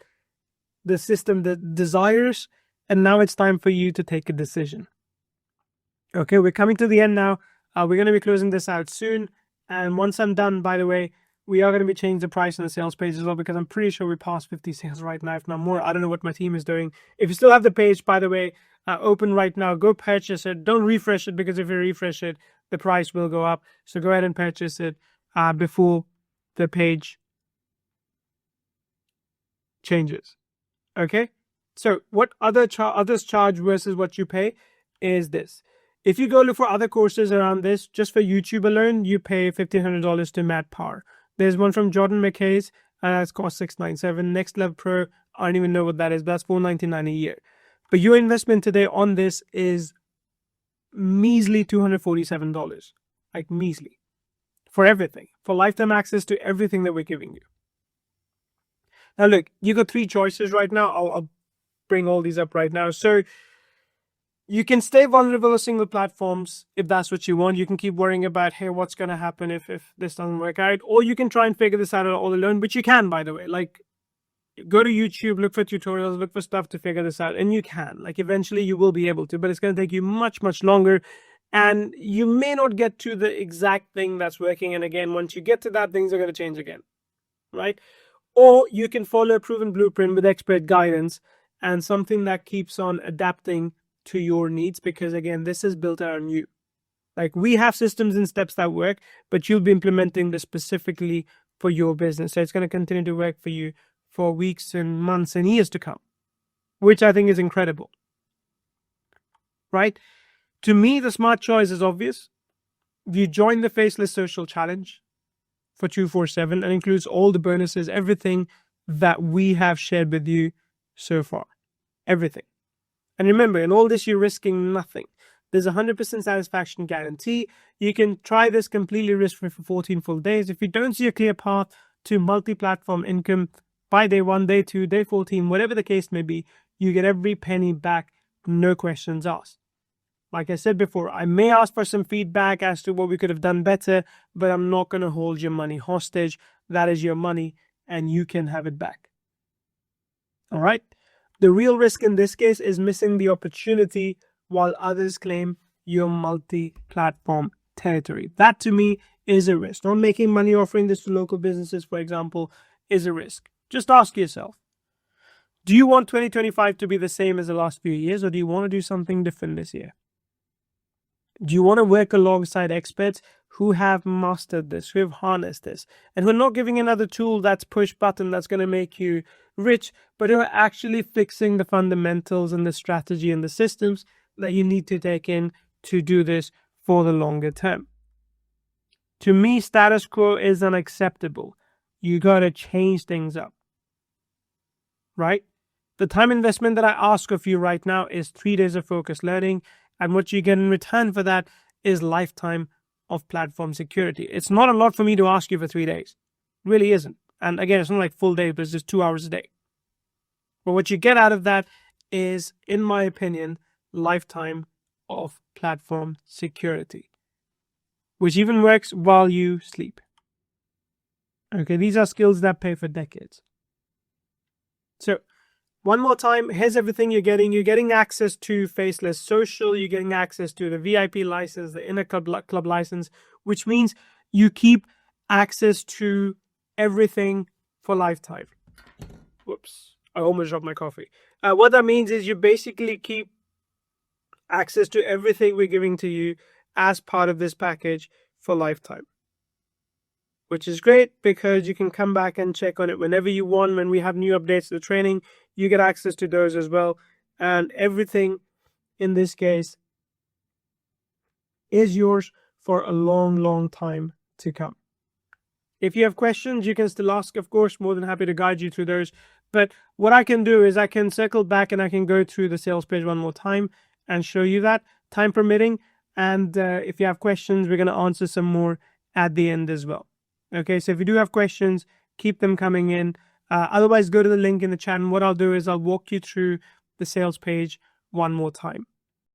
the system that desires, and now it's time for you to take a decision. Okay, we're coming to the end now. We're going to be closing this out soon. And once I'm done, by the way, we are going to be changing the price on the sales page as well, because I'm pretty sure we passed 50 sales right now, if not more. I don't know what my team is doing. If you still have the page, by the way, open right now, go purchase it. Don't refresh it, because if you refresh it, the price will go up. So go ahead and purchase it before the page changes. Okay? So what others charge versus what you pay is this. If you go look for other courses around this, just for YouTube alone, you pay $1,500 to Matt Power. There's one from Jordan McKay's, that's cost $697. Next Level Pro, I don't even know what that is, but that's $499 a year. But your investment today on this is measly $247. Like, measly. For everything. For lifetime access to everything that we're giving you. Now look, you got 3 choices right now. I'll bring all these up right now. So you can stay vulnerable to single platforms if that's what you want. You can keep worrying about, hey, what's going to happen if this doesn't work out? Or you can try and figure this out all alone, which you can, by the way. Like, go to YouTube, look for tutorials, look for stuff to figure this out. And you can. Like, eventually you will be able to, but it's going to take you much, much longer. And you may not get to the exact thing that's working. And again, once you get to that, things are going to change again, right? Or you can follow a proven blueprint with expert guidance and something that keeps on adapting to your needs, because again, this is built around you. Like, we have systems and steps that work, but you'll be implementing this specifically for your business. So it's going to continue to work for you for weeks and months and years to come, which I think is incredible, right? To me, the smart choice is obvious. You join the Faceless Social Challenge for 247 and includes all the bonuses, everything that we have shared with you so far. Everything. And remember, in all this, you're risking nothing. There's a 100% satisfaction guarantee. You can try this completely risk-free for 14 full days. If you don't see a clear path to multi-platform income by day 1, day 2, day 14, whatever the case may be, you get every penny back, no questions asked. Like I said before, I may ask for some feedback as to what we could have done better, but I'm not going to hold your money hostage. That is your money, and you can have it back. All right? The real risk in this case is missing the opportunity while others claim your multi-platform territory. That, to me, is a risk. Not making money offering this to local businesses, for example, is a risk. Just ask yourself, do you want 2025 to be the same as the last few years, or do you want to do something different this year? Do you want to work alongside experts who have mastered this, who have harnessed this, and who are not giving another tool that's push button that's going to make you rich, but who are actually fixing the fundamentals and the strategy and the systems that you need to take in to do this for the longer term? To me, status quo is unacceptable. You got to change things up, right? The time investment that I ask of you right now is 3 days of focused learning. And what you get in return for that is lifetime of platform security. It's not a lot for me to ask you for 3 days. It really isn't. And again, it's not like full day, but it's just 2 hours a day. But what you get out of that is, in my opinion, lifetime of platform security, which even works while you sleep. Okay, these are skills that pay for decades. So, one more time, here's everything you're getting. You're getting access to Faceless Social. You're getting access to the VIP license, the inner club license, which means you keep access to everything for lifetime. Whoops, I almost dropped my coffee. What that means is you basically keep access to everything we're giving to you as part of this package for lifetime, which is great because you can come back and check on it whenever you want. When we have new updates to the training, you get access to those as well. And everything in this case is yours for a long, long time to come. If you have questions, you can still ask, of course. More than happy to guide you through those. But what I can do is I can circle back and I can go through the sales page one more time and show you that, time permitting. And if you have questions, we're going to answer some more at the end as well. Okay, so if you do have questions, keep them coming in. Otherwise, go to the link in the chat, and what I'll do is I'll walk you through the sales page one more time.